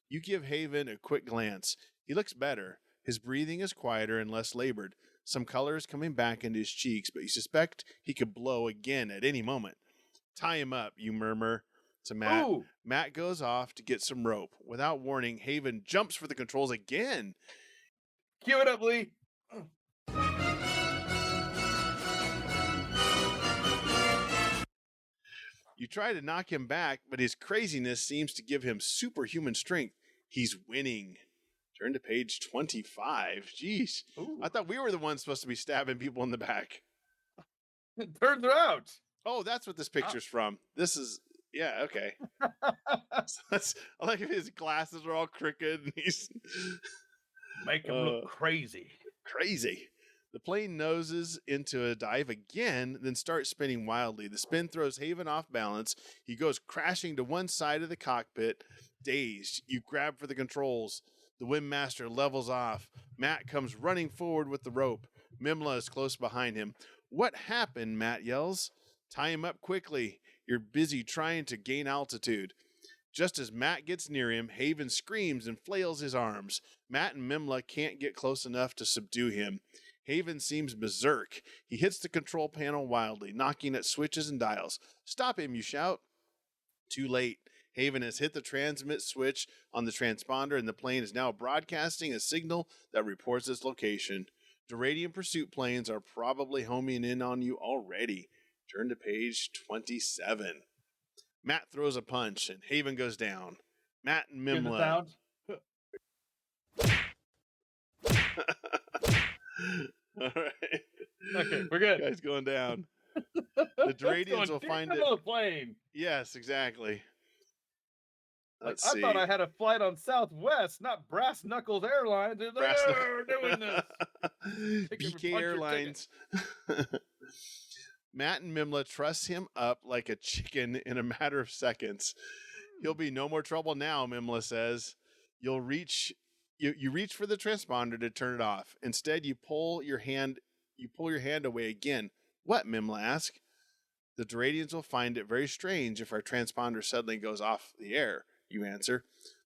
[SPEAKER 1] You give Haven a quick glance. He looks better. His breathing is quieter and less labored. Some color is coming back into his cheeks, but you suspect he could blow again at any moment. Tie him up, you murmur to Matt.
[SPEAKER 2] Ooh.
[SPEAKER 1] Matt goes off to get some rope. Without warning, Haven jumps for the controls again.
[SPEAKER 2] Cue it up, Lee.
[SPEAKER 1] You try to knock him back, but his craziness seems to give him superhuman strength. He's winning. Turn to page 25. Jeez.
[SPEAKER 2] Ooh.
[SPEAKER 1] I thought we were the ones supposed to be stabbing people in the back.
[SPEAKER 2] It turns out.
[SPEAKER 1] Oh, that's what this picture's from. This is, yeah, okay. I like if his glasses are all crooked and he's...
[SPEAKER 2] Make him look crazy.
[SPEAKER 1] Crazy. The plane noses into a dive again, then starts spinning wildly. The spin throws Haven off balance. He goes crashing to one side of the cockpit. Dazed, you grab for the controls. The Windmaster levels off. Matt comes running forward with the rope. Mimla is close behind him. What happened? Matt yells. Tie him up quickly. You're busy trying to gain altitude. Just as Matt gets near him, Haven screams and flails his arms. Matt and Mimla can't get close enough to subdue him. Haven seems berserk. He hits the control panel wildly, knocking at switches and dials. Stop him, you shout. Too late. Haven has hit the transmit switch on the transponder, and the plane is now broadcasting a signal that reports its location. Duradium pursuit planes are probably homing in on you already. Turn to page 27. Matt throws a punch, and Haven goes down. Matt and
[SPEAKER 2] Hear the
[SPEAKER 1] Mimla.
[SPEAKER 2] sound?
[SPEAKER 1] All right.
[SPEAKER 2] Okay, we're good.
[SPEAKER 1] Guy's going down.
[SPEAKER 2] The
[SPEAKER 1] Duradians will find it.
[SPEAKER 2] On the plane.
[SPEAKER 1] Yes, exactly.
[SPEAKER 2] Like,
[SPEAKER 1] Let's
[SPEAKER 2] I
[SPEAKER 1] see.
[SPEAKER 2] thought I had a flight on Southwest, not Brass Knuckles Airlines. They're like,
[SPEAKER 1] Brass
[SPEAKER 2] "Oh, we're doing this. Take every
[SPEAKER 1] BK
[SPEAKER 2] punch you're
[SPEAKER 1] Airlines. Matt and Mimla truss him up like a chicken in a matter of seconds. He'll be no more trouble now, Mimla says. You reach for the transponder to turn it off. Instead, you pull your hand away again. What? Mimla asks. The Duradians will find it very strange if our transponder suddenly goes off the air, you answer.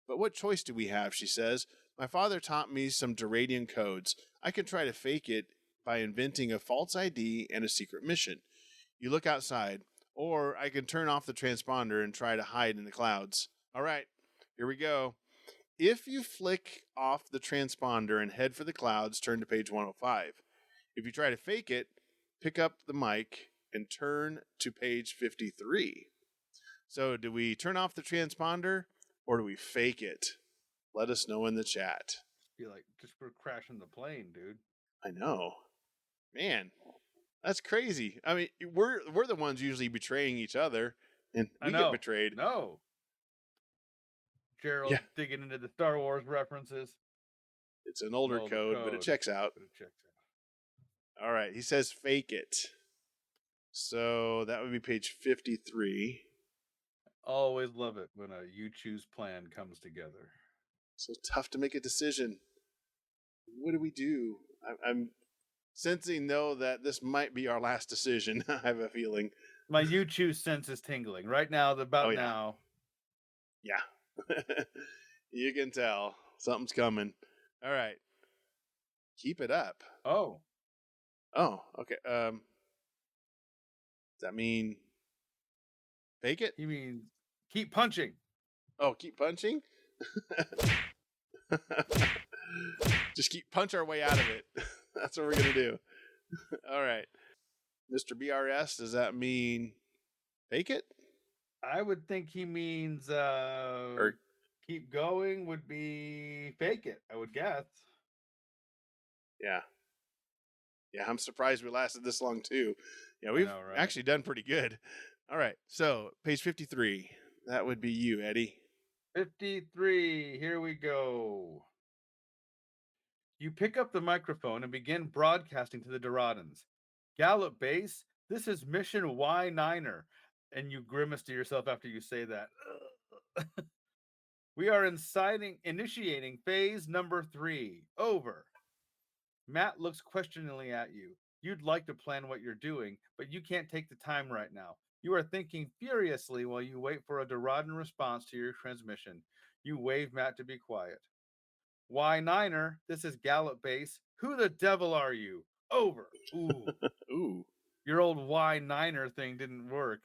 [SPEAKER 1] But what choice do we have, she says. My father taught me some Duradian codes. I can try to fake it by inventing a false ID and a secret mission. You look outside, or I can turn off the transponder and try to hide in the clouds. All right, here we go. If you flick off the transponder and head for the clouds, turn to page 105. If you try to fake it, pick up the mic and turn to page 53. So, do we turn off the transponder or do we fake it? Let us know in the chat.
[SPEAKER 2] Be like, just for crashing the plane, dude.
[SPEAKER 1] I know. Man, that's crazy. I mean, we're the ones usually betraying each other, and we get betrayed.
[SPEAKER 2] No. Gerald digging into the Star Wars references.
[SPEAKER 1] It's an older code, but it checks out. All right, he says fake it. So that would be page 53.
[SPEAKER 2] Always love it when a you choose plan comes together.
[SPEAKER 1] So tough to make a decision. What do we do? I'm sensing, though, that this might be our last decision. I have a feeling.
[SPEAKER 2] My you choose sense is tingling right now. Now.
[SPEAKER 1] Yeah. You can tell something's coming. All right. Keep it up.
[SPEAKER 2] Oh,
[SPEAKER 1] okay. Does that mean fake it?
[SPEAKER 2] You mean keep punching?
[SPEAKER 1] Oh, keep punching? Just punch our way out of it. That's what we're going to do. All right. Mr. BRS, does that mean fake it?
[SPEAKER 2] I would think he means
[SPEAKER 1] or
[SPEAKER 2] keep going would be fake it, I would guess.
[SPEAKER 1] Yeah. Yeah, I'm surprised we lasted this long too. Yeah, we've actually done pretty good. All right. So, page 53. That would be you, Eddie.
[SPEAKER 2] 53. Here we go. You pick up the microphone and begin broadcasting to the Duradans. Gallup Base, this is Mission Y9er. And you grimace to yourself after you say that. We are initiating phase number 3. Over. Matt looks questioningly at you. You'd like to plan what you're doing, but you can't take the time right now. You are thinking furiously while you wait for a Duradan response to your transmission. You wave Matt to be quiet. Y9er, this is Gallup Base. Who the devil are you? Over. Ooh.
[SPEAKER 1] Ooh.
[SPEAKER 2] Your old Y9er thing didn't work.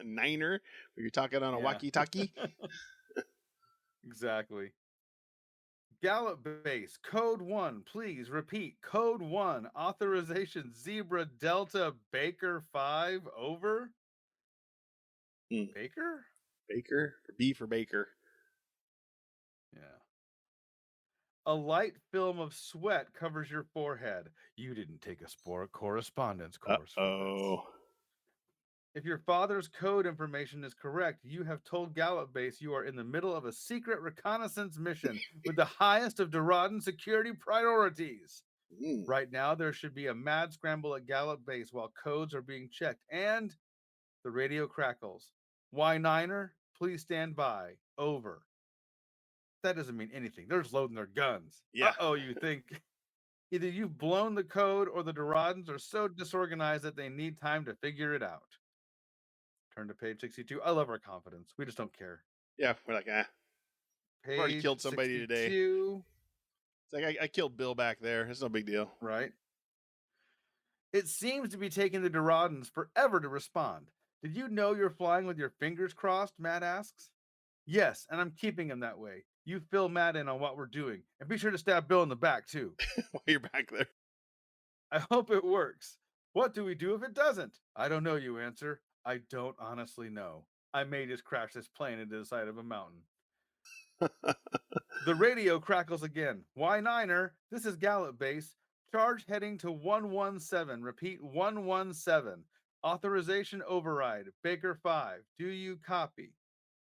[SPEAKER 1] Niner? Were you talking on a walkie-talkie?
[SPEAKER 2] Exactly. Gallup Base, Code 1, please repeat. Code 1, authorization Zebra Delta Baker 5, over. Baker?
[SPEAKER 1] Baker? B for Baker.
[SPEAKER 2] Yeah. A light film of sweat covers your forehead. You didn't take a correspondence course.
[SPEAKER 1] Oh.
[SPEAKER 2] If your father's code information is correct, you have told Gallup Base you are in the middle of a secret reconnaissance mission with the highest of Duradan security priorities. Right now, there should be a mad scramble at Gallup Base while codes are being checked, and the radio crackles. Y9er, please stand by. Over. That doesn't mean anything. They're just loading their guns.
[SPEAKER 1] Yeah.
[SPEAKER 2] Uh-oh, you think. Either you've blown the code or the Duradans are so disorganized that they need time to figure it out. Turn to page 62. I love our confidence. We just don't care.
[SPEAKER 1] Yeah, we're like, I've already
[SPEAKER 2] Page
[SPEAKER 1] killed somebody
[SPEAKER 2] 62,
[SPEAKER 1] today. It's like I killed Bill back there. It's no big deal.
[SPEAKER 2] Right. It seems to be taking the Doradans forever to respond. Did you know you're flying with your fingers crossed? Matt asks. Yes, and I'm keeping him that way. You fill Matt in on what we're doing, and be sure to stab Bill in the back, too.
[SPEAKER 1] While you're back there.
[SPEAKER 2] I hope it works. What do we do if it doesn't? I don't know, you answer. I don't honestly know. I may just crash this plane into the side of a mountain. The radio crackles again. Y9er, this is Gallup Base. Charge heading to 117. Repeat 117. Authorization override. Baker 5. Do you copy?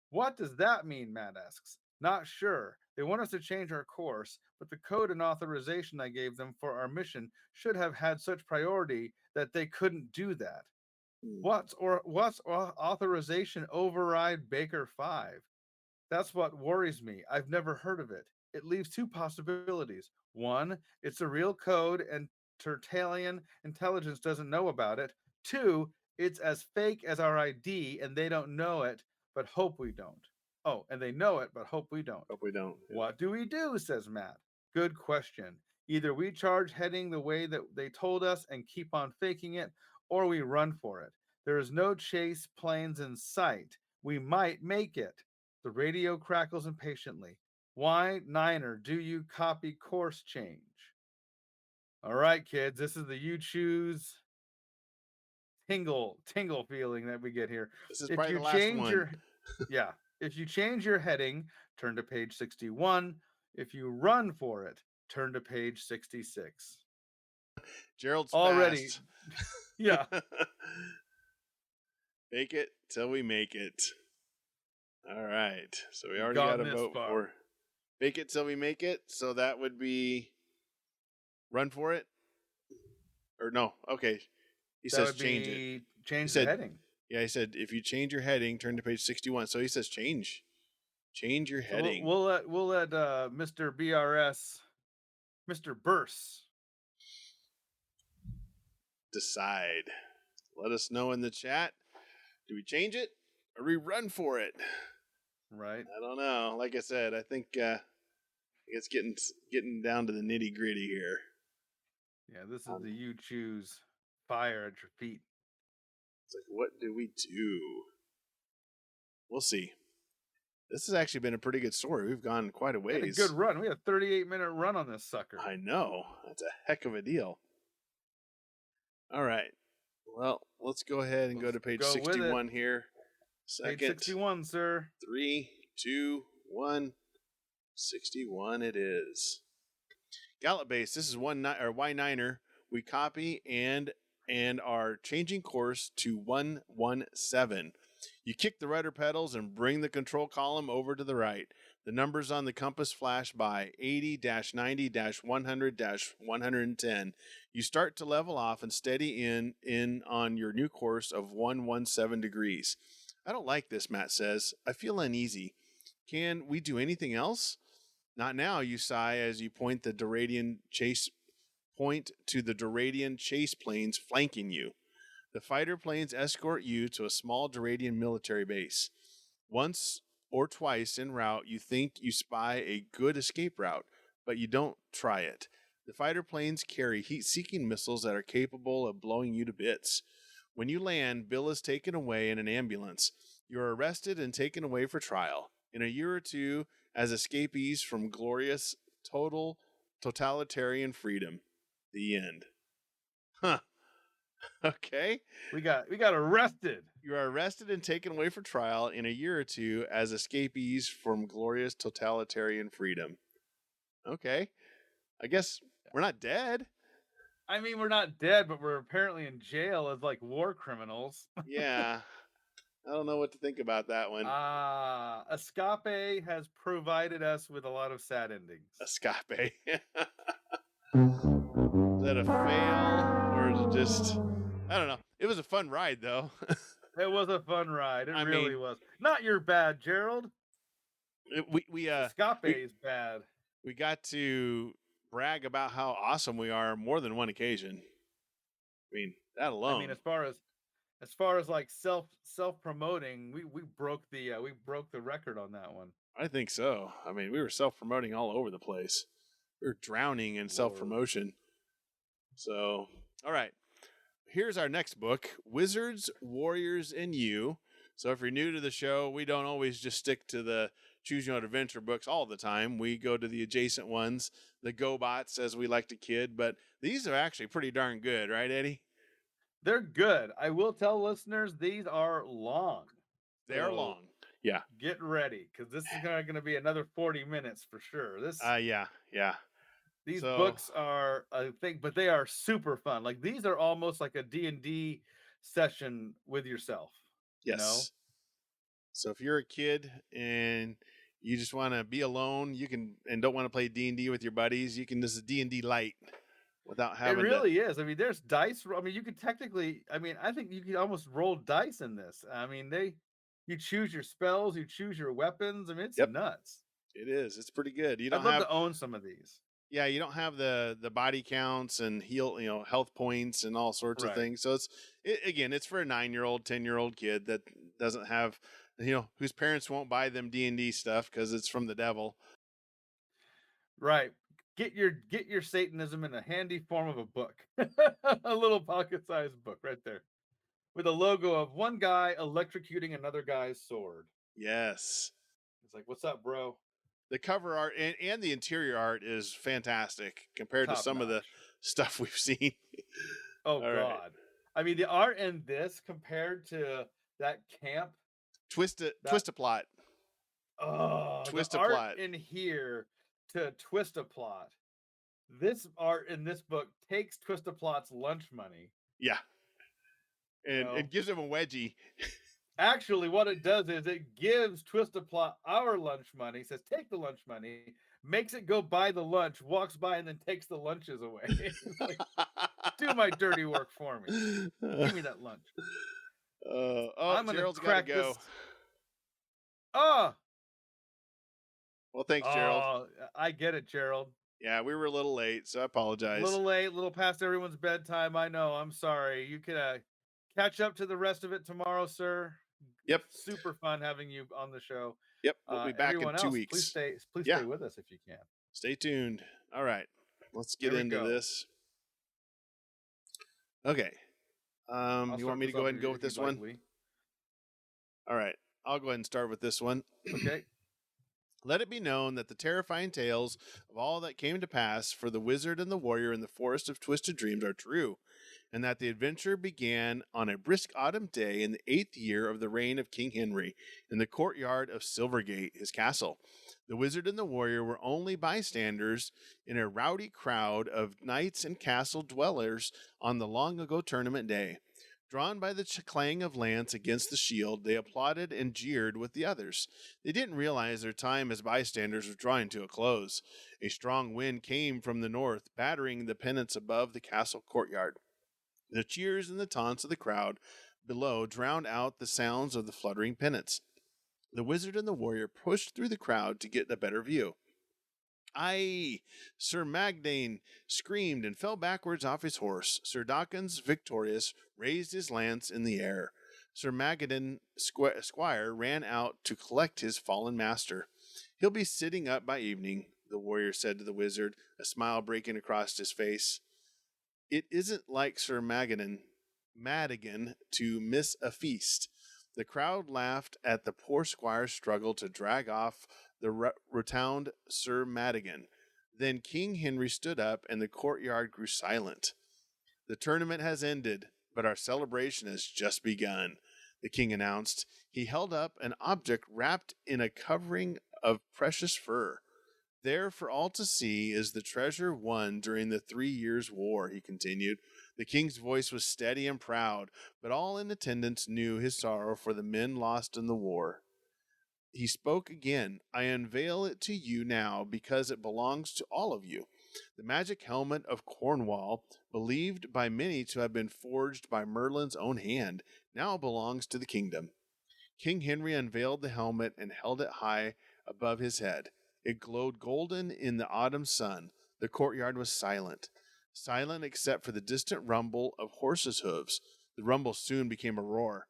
[SPEAKER 2] What does that mean? Matt asks. Not sure. They want us to change our course, but the code and authorization I gave them for our mission should have had such priority that they couldn't do that. What's authorization override Baker 5? That's what worries me. I've never heard of it. It leaves two possibilities. One, it's a real code and Tertalian intelligence doesn't know about it. Two, it's as fake as our ID and they don't know it, but hope we don't. Oh, and they know it, but hope we don't.
[SPEAKER 1] Hope we don't. Yeah.
[SPEAKER 2] What do we do? Says Matt. Good question. Either we charge heading the way that they told us and keep on faking it, or we run for it. There is no chase planes in sight. We might make it. The radio crackles impatiently. Why, Niner, do you copy course change? All right, kids, this is the you choose tingle feeling that we get here.
[SPEAKER 1] This is probably the last one.
[SPEAKER 2] Yeah, if you change your heading, turn to page 61. If you run for it, turn to page 66.
[SPEAKER 1] Gerald's
[SPEAKER 2] already
[SPEAKER 1] fast.
[SPEAKER 2] Yeah.
[SPEAKER 1] Make it till we make it. All right. So we already got a vote for make it till we make it. So that would be run for it. Or no. Okay. He says change it.
[SPEAKER 2] Change the heading.
[SPEAKER 1] Yeah, he said if you change your heading, turn to page 61. So he says change your heading.
[SPEAKER 2] We'll let Mr. BRS, Mr. Burse
[SPEAKER 1] decide. Let us know in the chat. Do we change it or we run for it?
[SPEAKER 2] Right.
[SPEAKER 1] I don't know. Like I said, I think it's getting down to the nitty gritty here.
[SPEAKER 2] Yeah, this is the you choose fire at your feet.
[SPEAKER 1] It's like, what do we do? We'll see. This has actually been a pretty good story. We've gone quite a ways.
[SPEAKER 2] We had a good run. We had a 38-minute run on this sucker.
[SPEAKER 1] I know. That's a heck of a deal. All right. Well, let's go ahead and go to page 61 here. Second.
[SPEAKER 2] Page 61, sir.
[SPEAKER 1] 3, 2, 1. 61 it is. Gallup Base, this is Y9er. We copy and are changing course to 117. You kick the rudder pedals and bring the control column over to the right. The numbers on the compass flash by 80-90-100-110. You start to level off and steady in on your new course of 117 degrees. I don't like this, Matt says. I feel uneasy. Can we do anything else? Not now, you sigh as you point to the Doradian chase planes flanking you. The fighter planes escort you to a small Doradian military base. Once or twice en route, you think you spy a good escape route, but you don't try it. The fighter planes carry heat-seeking missiles that are capable of blowing you to bits. When you land, Bill is taken away in an ambulance. You're arrested and taken away for trial. In a year or two, as escapees from glorious totalitarian freedom. The end. Huh. Okay.
[SPEAKER 2] We got arrested.
[SPEAKER 1] You are arrested and taken away for trial in a year or two as escapees from glorious totalitarian freedom. Okay. I guess we're not dead.
[SPEAKER 2] I mean, we're not dead, but we're apparently in jail as like war criminals.
[SPEAKER 1] Yeah. I don't know what to think about that one.
[SPEAKER 2] Escape has provided us with a lot of sad endings.
[SPEAKER 1] Escape. Is that a fail or is it just... I don't know. It was a fun ride, though.
[SPEAKER 2] It was a fun ride. It really was. Not your bad, Gerald. Escape is bad.
[SPEAKER 1] We got to brag about how awesome we are more than one occasion. I mean, that alone.
[SPEAKER 2] I mean, as far as As far as like self promoting, we broke the record on that one.
[SPEAKER 1] I think so. I mean, we were self-promoting all over the place. We were drowning in
[SPEAKER 2] Whoa.
[SPEAKER 1] self-promotion. So, all right. Here's our next book, Wizards, Warriors, and You. So if you're new to the show, we don't always just stick to the choose your own adventure books all the time. We go to the adjacent ones, the GoBots, as we like to kid. But these are actually pretty darn good, right, Eddie?
[SPEAKER 2] They're good. I will tell listeners these are long.
[SPEAKER 1] They are
[SPEAKER 2] So
[SPEAKER 1] long. Yeah.
[SPEAKER 2] get ready, because this is going to be another 40 minutes for sure.
[SPEAKER 1] Yeah.
[SPEAKER 2] These
[SPEAKER 1] So,
[SPEAKER 2] books are a thing, but they are super fun. Like these are almost like a D&D session with yourself. You know?
[SPEAKER 1] yes. So if you're a kid and you just want to be alone, you can, and don't want to play D&D with your buddies, you can, this is D&D light without
[SPEAKER 2] It
[SPEAKER 1] having to.
[SPEAKER 2] really is. I mean, there's dice. I mean, you could technically, I mean, I think you could almost roll dice in this. I mean, you choose your spells, you choose your weapons. I mean, it's
[SPEAKER 1] Yep.
[SPEAKER 2] nuts.
[SPEAKER 1] It is. It's pretty good. You
[SPEAKER 2] I'd
[SPEAKER 1] don't
[SPEAKER 2] love
[SPEAKER 1] have,
[SPEAKER 2] to own some of these.
[SPEAKER 1] yeah, you don't have the body counts and health points and all sorts of
[SPEAKER 2] Right.
[SPEAKER 1] things. So again, it's for a 9-year-old, 10-year-old kid that doesn't have, whose parents won't buy them D&D stuff because it's from the devil.
[SPEAKER 2] Right. Get your Satanism in a handy form of a book. A little pocket-sized book right there. With a logo of one guy electrocuting another guy's sword.
[SPEAKER 1] Yes.
[SPEAKER 2] It's like, what's up, bro?
[SPEAKER 1] The cover art and the interior art is fantastic compared to
[SPEAKER 2] Top
[SPEAKER 1] some of the
[SPEAKER 2] notch.
[SPEAKER 1] stuff we've seen.
[SPEAKER 2] Oh,
[SPEAKER 1] All right.
[SPEAKER 2] God. I mean, the art in this compared to that camp.
[SPEAKER 1] Twist a plot.
[SPEAKER 2] Oh,
[SPEAKER 1] Twist
[SPEAKER 2] the
[SPEAKER 1] a
[SPEAKER 2] art
[SPEAKER 1] plot.
[SPEAKER 2] in here to Twist a Plot. This art in this book takes Twist a Plot's lunch money.
[SPEAKER 1] Yeah. And it gives him a wedgie.
[SPEAKER 2] Actually, what it does is it gives Twist a Plot our lunch money, says, take the lunch money, makes it go buy the lunch, walks by, and then takes the lunches away. Like, do my dirty work for me. Give me that lunch.
[SPEAKER 1] I'm Gerald's got to go.
[SPEAKER 2] Oh!
[SPEAKER 1] Well, thanks, Gerald.
[SPEAKER 2] Oh, I get it, Gerald.
[SPEAKER 1] Yeah, we were a little late, so I apologize.
[SPEAKER 2] A little late, a little past everyone's bedtime. I know. I'm sorry. You can catch up to the rest of it tomorrow, sir.
[SPEAKER 1] Yep.
[SPEAKER 2] Super fun having you on the show.
[SPEAKER 1] Yep. We'll be back in 2 weeks.
[SPEAKER 2] Please stay with us if you can.
[SPEAKER 1] Stay tuned. All right. Let's get into this. Okay. You want me to go ahead and go with this one? All right. I'll go ahead and start with this one.
[SPEAKER 2] Okay.
[SPEAKER 1] Let it be known that the terrifying tales of all that came to pass for the wizard and the warrior in the forest of twisted dreams are true, and that the adventure began on a brisk autumn day in the 8th year of the reign of King Henry, in the courtyard of Silvergate, his castle. The wizard and the warrior were only bystanders in a rowdy crowd of knights and castle dwellers on the long ago tournament day. Drawn by the clang of lance against the shield, they applauded and jeered with the others. They didn't realize their time as bystanders was drawing to a close. A strong wind came from the north, battering the pennants above the castle courtyard. The cheers and the taunts of the crowd below drowned out the sounds of the fluttering pennants. The wizard and the warrior pushed through the crowd to get a better view. Aye! Sir Magdane screamed and fell backwards off his horse. Sir Dawkins, victorious, raised his lance in the air. Sir Magadan Squire ran out to collect his fallen master. He'll be sitting up by evening, the warrior said to the wizard, a smile breaking across his face. It isn't like Sir Madigan to miss a feast. The crowd laughed at the poor squire's struggle to drag off the rotund Sir Madigan. Then King Henry stood up and the courtyard grew silent. The tournament has ended, but our celebration has just begun, the king announced. He held up an object wrapped in a covering of precious fur. There for all to see is the treasure won during the 3 years' war, he continued. The king's voice was steady and proud, but all in attendance knew his sorrow for the men lost in the war. He spoke again. I unveil it to you now because it belongs to all of you. The magic helmet of Cornwall, believed by many to have been forged by Merlin's own hand, now belongs to the kingdom. King Henry unveiled the helmet and held it high above his head. It glowed golden in the autumn sun. The courtyard was silent. Silent except for the distant rumble of horses' hooves. The rumble soon became a roar.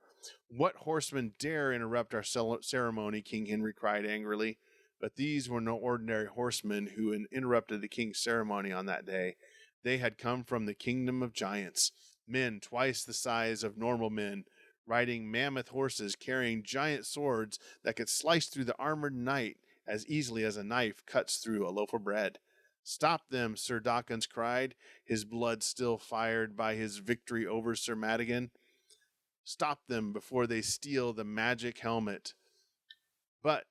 [SPEAKER 1] "What horseman dare interrupt our ceremony?" King Henry cried angrily. But these were no ordinary horsemen who interrupted the king's ceremony on that day. They had come from the kingdom of giants, men twice the size of normal men, riding mammoth horses, carrying giant swords that could slice through the armored knight as easily as a knife cuts through a loaf of bread. "Stop them," Sir Dawkins cried, his blood still fired by his victory over Sir Madigan. "Stop them before they steal the magic helmet." But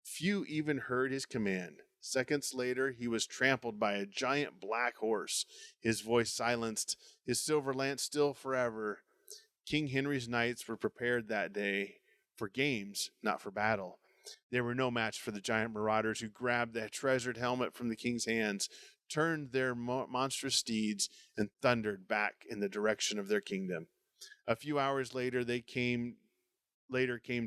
[SPEAKER 1] few even heard his command. Seconds later, he was trampled by a giant black horse, his voice silenced, his silver lance still forever. King Henry's knights were prepared that day for games, not for battle. They were no match for the giant marauders who grabbed the treasured helmet from the king's hands, turned their monstrous steeds, and thundered back in the direction of their kingdom. A few hours later, came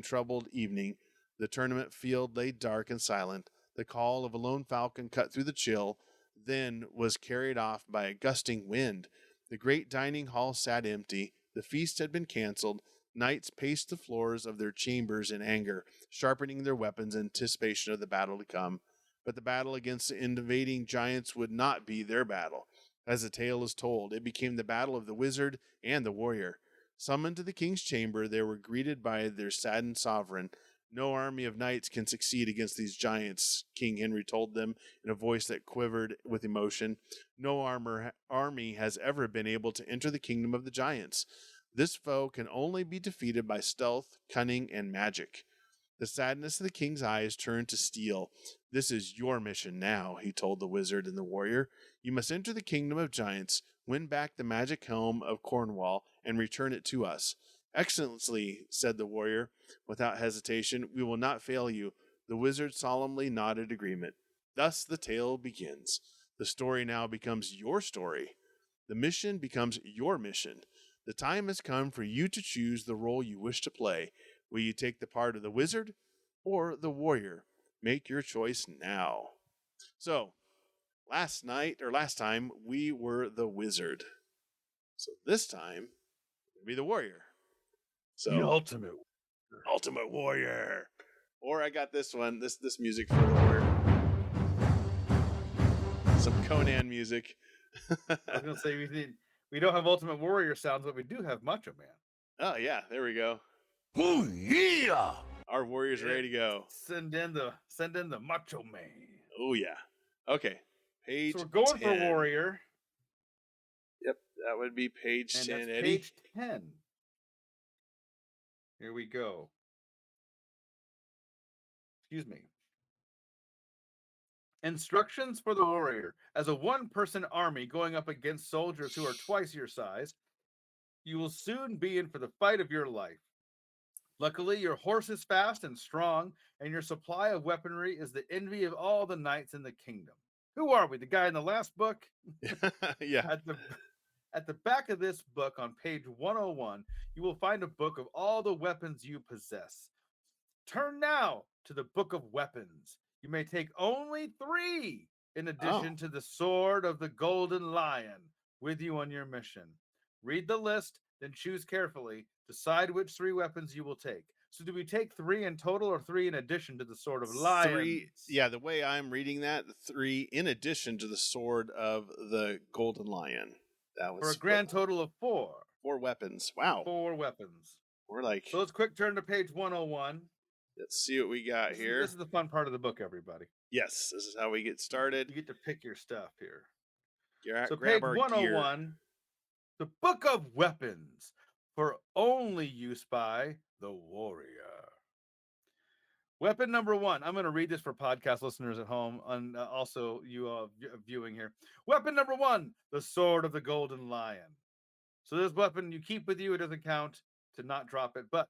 [SPEAKER 1] troubled evening. The tournament field lay dark and silent. The call of a lone falcon cut through the chill, then was carried off by a gusting wind. The great dining hall sat empty. The feast had been canceled. Knights paced the floors of their chambers in anger, sharpening their weapons in anticipation of the battle to come. But the battle against the invading giants would not be their battle. As the tale is told, it became the battle of the wizard and the warrior. Summoned to the king's chamber, they were greeted by their saddened sovereign. "No army of knights can succeed against these giants," King Henry told them in a voice that quivered with emotion. "No army has ever been able to enter the kingdom of the giants. This foe can only be defeated by stealth, cunning, and magic." The sadness of the king's eyes turned to steel. "This is your mission now," he told the wizard and the warrior. "You must enter the kingdom of giants, win back the magic helm of Cornwall, and return it to us." "Excellency," said the warrior, without hesitation, "we will not fail you." The wizard solemnly nodded agreement. Thus the tale begins. The story now becomes your story. The mission becomes your mission. The time has come for you to choose the role you wish to play. Will you take the part of the wizard or the warrior? Make your choice now. So, last time, we were the wizard. So this time, we'll be the warrior. So,
[SPEAKER 2] The ultimate.
[SPEAKER 1] ultimate warrior. Or I got this one, this music for the warrior. Some Conan music.
[SPEAKER 2] I was gonna say we don't have Ultimate Warrior sounds, but we do have Macho Man.
[SPEAKER 1] Oh yeah, there we go.
[SPEAKER 4] Oh yeah!
[SPEAKER 1] Our warrior's ready to go.
[SPEAKER 2] Send in the Macho Man.
[SPEAKER 1] Oh yeah. Okay. Page
[SPEAKER 2] So we're going
[SPEAKER 1] 10.
[SPEAKER 2] for Warrior.
[SPEAKER 1] Yep, that would be page
[SPEAKER 2] And
[SPEAKER 1] 10,
[SPEAKER 2] that's
[SPEAKER 1] Eddie.
[SPEAKER 2] page 10. Here we go. Excuse me. Instructions for the warrior. As a one-person army going up against soldiers who are twice your size, you will soon be in for the fight of your life. Luckily, your horse is fast and strong, and your supply of weaponry is the envy of all the knights in the kingdom. Who are we? The guy in the last book?
[SPEAKER 1] Yeah.
[SPEAKER 2] At the back of this book on page 101, you will find a book of all the weapons you possess. Turn now to the book of weapons. You may take only 3 in addition to the sword of the golden lion with you on your mission. Read the list, then choose carefully. Decide which 3 weapons you will take. So do we take 3 in total or 3 in addition to the sword of lions?
[SPEAKER 1] 3, yeah, the way I'm reading that, 3 in addition to the sword of the golden lion. That was
[SPEAKER 2] for a grand total of 4.
[SPEAKER 1] 4 weapons. Wow.
[SPEAKER 2] 4 weapons.
[SPEAKER 1] We're like,
[SPEAKER 2] So let's quick turn to page 101.
[SPEAKER 1] let's see what we got here.
[SPEAKER 2] This is the fun part of the book, everybody.
[SPEAKER 1] Yes, this is how we get started.
[SPEAKER 2] You get to pick your stuff here. So
[SPEAKER 1] Grab
[SPEAKER 2] page
[SPEAKER 1] our
[SPEAKER 2] 101,
[SPEAKER 1] gear.
[SPEAKER 2] the Book of Weapons, for only use by the warrior. Weapon number 1. I'm going to read this for podcast listeners at home, and also you viewing here. Weapon number 1, the sword of the golden lion. So this weapon you keep with you, it doesn't count to not drop it, but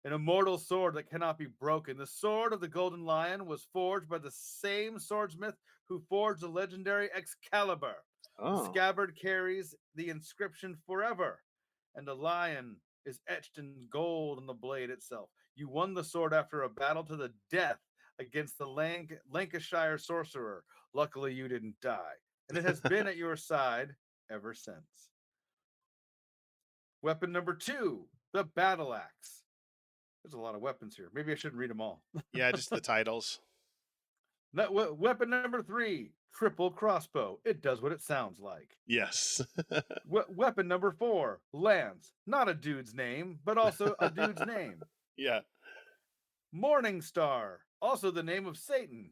[SPEAKER 2] an immortal sword that cannot be broken. The sword of the golden lion was forged by the same swordsmith who forged the legendary Excalibur. The scabbard carries the inscription forever, and the lion is etched in gold on the blade itself. You won the sword after a battle to the death against the Lancashire sorcerer. Luckily, you didn't die, and it has been at your side ever since. Weapon number 2, the battle axe. There's a lot of weapons here. Maybe I shouldn't read them all.
[SPEAKER 1] Yeah, just the titles.
[SPEAKER 2] Weapon number 3, triple crossbow. It does what it sounds like.
[SPEAKER 1] Yes.
[SPEAKER 2] Weapon number 4, lance. Not a dude's name, but also a dude's name.
[SPEAKER 1] Yeah.
[SPEAKER 2] Morning Star, also the name of Satan.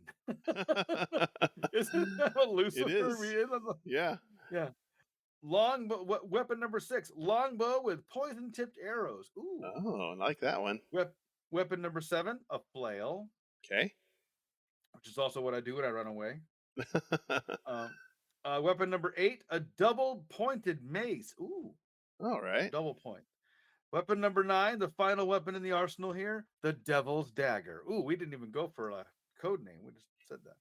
[SPEAKER 2] Isn't that what Lucifer
[SPEAKER 1] is.
[SPEAKER 2] is?
[SPEAKER 1] Yeah.
[SPEAKER 2] Yeah. Weapon number 6, longbow with poison-tipped arrows. Ooh.
[SPEAKER 1] Oh, I like that one.
[SPEAKER 2] Weapon number 7, a flail,
[SPEAKER 1] Okay.
[SPEAKER 2] which is also what I do when I run away. Weapon number 8, a double-pointed mace. Ooh.
[SPEAKER 1] All right.
[SPEAKER 2] Double point. Weapon number 9, the final weapon in the arsenal here, the Devil's Dagger. Ooh, we didn't even go for a code name. We just said that.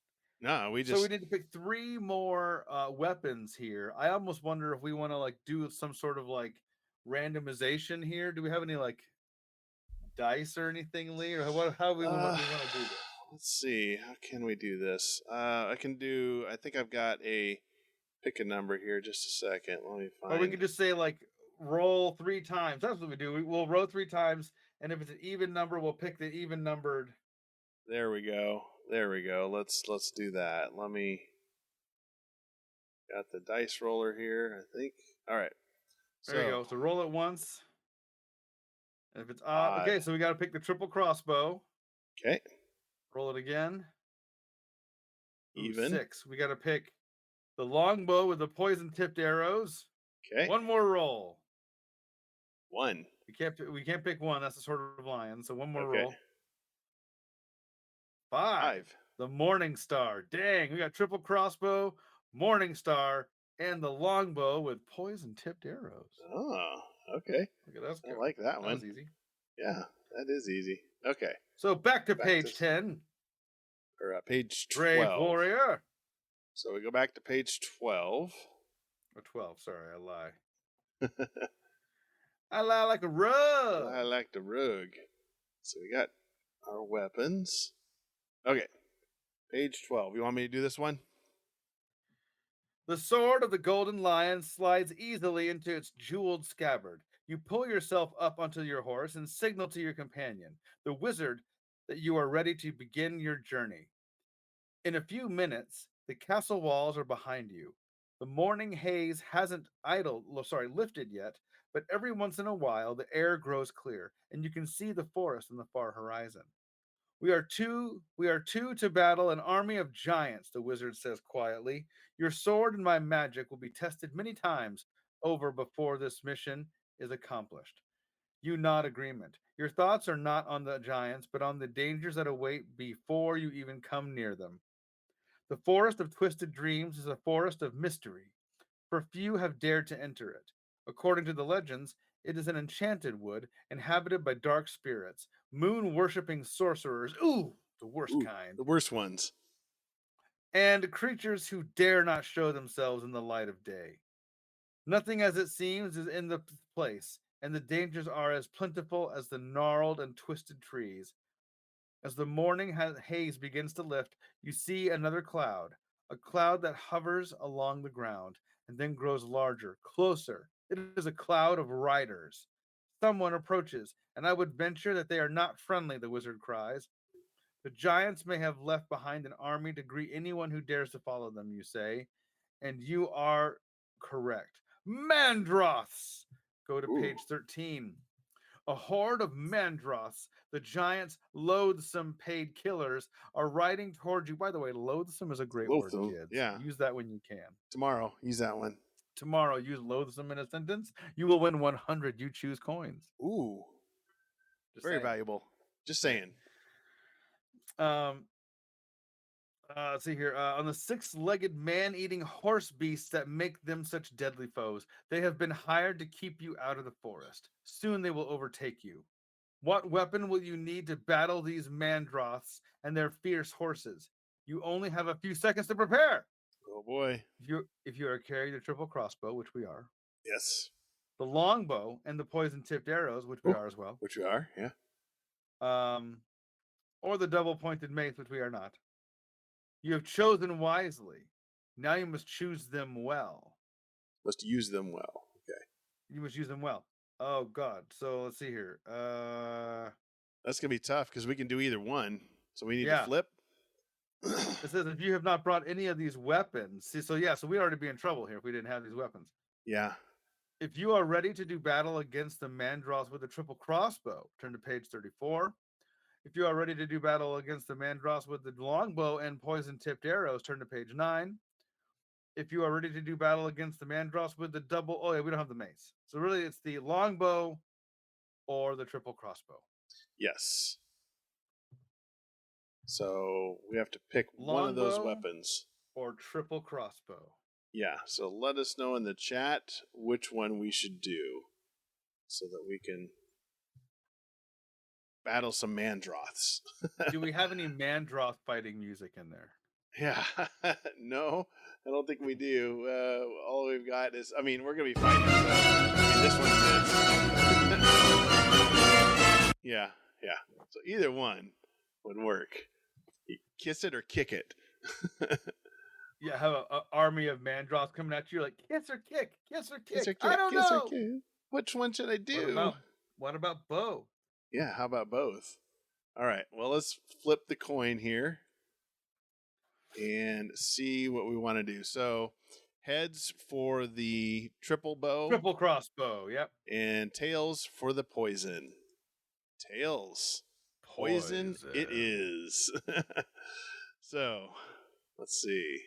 [SPEAKER 1] No, we
[SPEAKER 2] So we need to pick 3 more weapons here. I almost wonder if we want to like do some sort of like randomization here. Do we have any like dice or anything, Lee? Or how we want to do this?
[SPEAKER 1] Let's see. How can we do this? I think I've got a pick a number here. Just a second. Let me find.
[SPEAKER 2] Or we could just say like roll 3 times. That's what we do. We'll roll 3 times, and if it's an even number, we'll pick the even numbered.
[SPEAKER 1] There we go. Let's do that. Got the dice roller here, I think. All right.
[SPEAKER 2] There you go. So roll it once. And if it's odd, okay, so we got to pick the triple crossbow.
[SPEAKER 1] Okay.
[SPEAKER 2] Roll it again.
[SPEAKER 1] Even.
[SPEAKER 2] 6. We got to pick the longbow with the poison-tipped arrows.
[SPEAKER 1] Okay.
[SPEAKER 2] 1 more roll.
[SPEAKER 1] 1.
[SPEAKER 2] We can't pick 1. That's the Sword of Lion. So 1 more roll. 5. The Morning Star. Dang, we got triple crossbow, Morning Star, and the longbow with poison-tipped arrows.
[SPEAKER 1] Oh, okay.
[SPEAKER 2] Look at us go.
[SPEAKER 1] I like that one.
[SPEAKER 2] That was easy.
[SPEAKER 1] Yeah, that is easy. Okay.
[SPEAKER 2] So back to page 10.
[SPEAKER 1] Or page 12.
[SPEAKER 2] Brave warrior.
[SPEAKER 1] So we go back to page 12.
[SPEAKER 2] Or 12, sorry, I lie. I lie like a rug.
[SPEAKER 1] I like the rug. So we got our weapons. Okay. Page 12. You want me to do this one?
[SPEAKER 2] The sword of the golden lion slides easily into its jeweled scabbard. You pull yourself up onto your horse and signal to your companion, the wizard, that you are ready to begin your journey. In a few minutes, the castle walls are behind you. The morning haze hasn't lifted yet, but every once in a while the air grows clear, and you can see the forest in the far horizon. We are two to battle an army of giants, the wizard says quietly. Your sword and my magic will be tested many times over before this mission is accomplished. You nod agreement. Your thoughts are not on the giants, but on the dangers that await before you even come near them. The forest of twisted dreams is a forest of mystery, for few have dared to enter it. According to the legends, it is an enchanted wood inhabited by dark spirits, moon-worshipping sorcerers, the worst kind.
[SPEAKER 1] The worst ones.
[SPEAKER 2] And creatures who dare not show themselves in the light of day. Nothing as it seems is in the place, and the dangers are as plentiful as the gnarled and twisted trees. As the morning haze begins to lift, you see another cloud, a cloud that hovers along the ground and then grows larger, closer. It is a cloud of riders. Someone approaches, and I would venture that they are not friendly, the wizard cries. The giants may have left behind an army to greet anyone who dares to follow them, you say, and you are correct. Mandroths! Go to page 13. A horde of Mandroths, the giants' loathsome paid killers, are riding towards you. By the way, loathsome is a great word, kids.
[SPEAKER 1] Yeah.
[SPEAKER 2] Use that when you can.
[SPEAKER 1] Tomorrow, use that one.
[SPEAKER 2] Tomorrow, use loathsome in a sentence. You will win 100 You Choose coins.
[SPEAKER 1] Ooh.
[SPEAKER 2] Just
[SPEAKER 1] Very
[SPEAKER 2] saying.
[SPEAKER 1] valuable. Just saying.
[SPEAKER 2] Let's see here. On the 6-legged man-eating horse beasts that make them such deadly foes, they have been hired to keep you out of the forest. Soon they will overtake you. What weapon will you need to battle these Mandroths and their fierce horses? You only have a few seconds to prepare.
[SPEAKER 1] Oh boy.
[SPEAKER 2] If you are carrying the triple crossbow, which we are.
[SPEAKER 1] Yes.
[SPEAKER 2] The longbow and the poison-tipped arrows, which we are as well.
[SPEAKER 1] Which we are, yeah.
[SPEAKER 2] Or the double-pointed mace, which we are not. You have chosen wisely. Now you must choose them well.
[SPEAKER 1] Must use them well. Okay.
[SPEAKER 2] You must use them well. Oh God. So let's see here.
[SPEAKER 1] That's gonna be tough because we can do either one. So we need to
[SPEAKER 2] Yeah.
[SPEAKER 1] flip.
[SPEAKER 2] It says if you have not brought any of these weapons. See, so yeah, so we'd already be in trouble here if we didn't have these weapons.
[SPEAKER 1] Yeah.
[SPEAKER 2] If you are ready to do battle against the Mandross with a triple crossbow, turn to page 34. If you are ready to do battle against the Mandross with the longbow and poison-tipped arrows, turn to page 9. If you are ready to do battle against the Mandross with the double, oh yeah, we don't have the mace. So really it's the longbow or the triple crossbow.
[SPEAKER 1] Yes. So we have to pick one of those
[SPEAKER 2] Longbow
[SPEAKER 1] weapons.
[SPEAKER 2] or triple crossbow.
[SPEAKER 1] Yeah. So let us know in the chat which one we should do so that we can battle some Mandroths.
[SPEAKER 2] Do we have any Mandroth fighting music in there?
[SPEAKER 1] Yeah. No, I don't think we do. All we've got is, I mean, we're going to be fighting. So, I mean, this one is. Yeah. Yeah. So either one would work. You kiss it or kick it.
[SPEAKER 2] Yeah, have an army of Mandroths coming at you like, kiss or kick, kiss or kick.
[SPEAKER 1] Kiss or kick.
[SPEAKER 2] I don't
[SPEAKER 1] kiss
[SPEAKER 2] know.
[SPEAKER 1] Or kick. Which one should I do?
[SPEAKER 2] What about bow?
[SPEAKER 1] Yeah, how about both? All right, well, let's flip the coin here and see what we want to do. So, heads for the triple bow.
[SPEAKER 2] Triple crossbow, yep.
[SPEAKER 1] And tails for the poison. Tails. Poison. It is. So, let's see.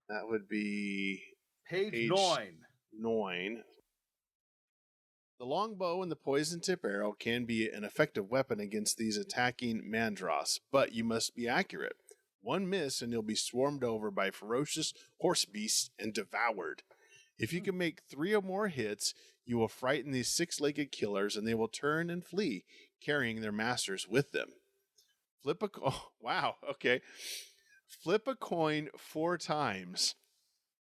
[SPEAKER 1] That would be
[SPEAKER 2] page 9.
[SPEAKER 1] 9. The longbow and the poison tip arrow can be an effective weapon against these attacking Mandross, but you must be accurate. One miss and you'll be swarmed over by ferocious horse beasts and devoured. If you can make 3 or more hits, you will frighten these 6-legged killers and they will turn and flee, carrying their masters with them. Wow, okay. Flip a coin 4 times.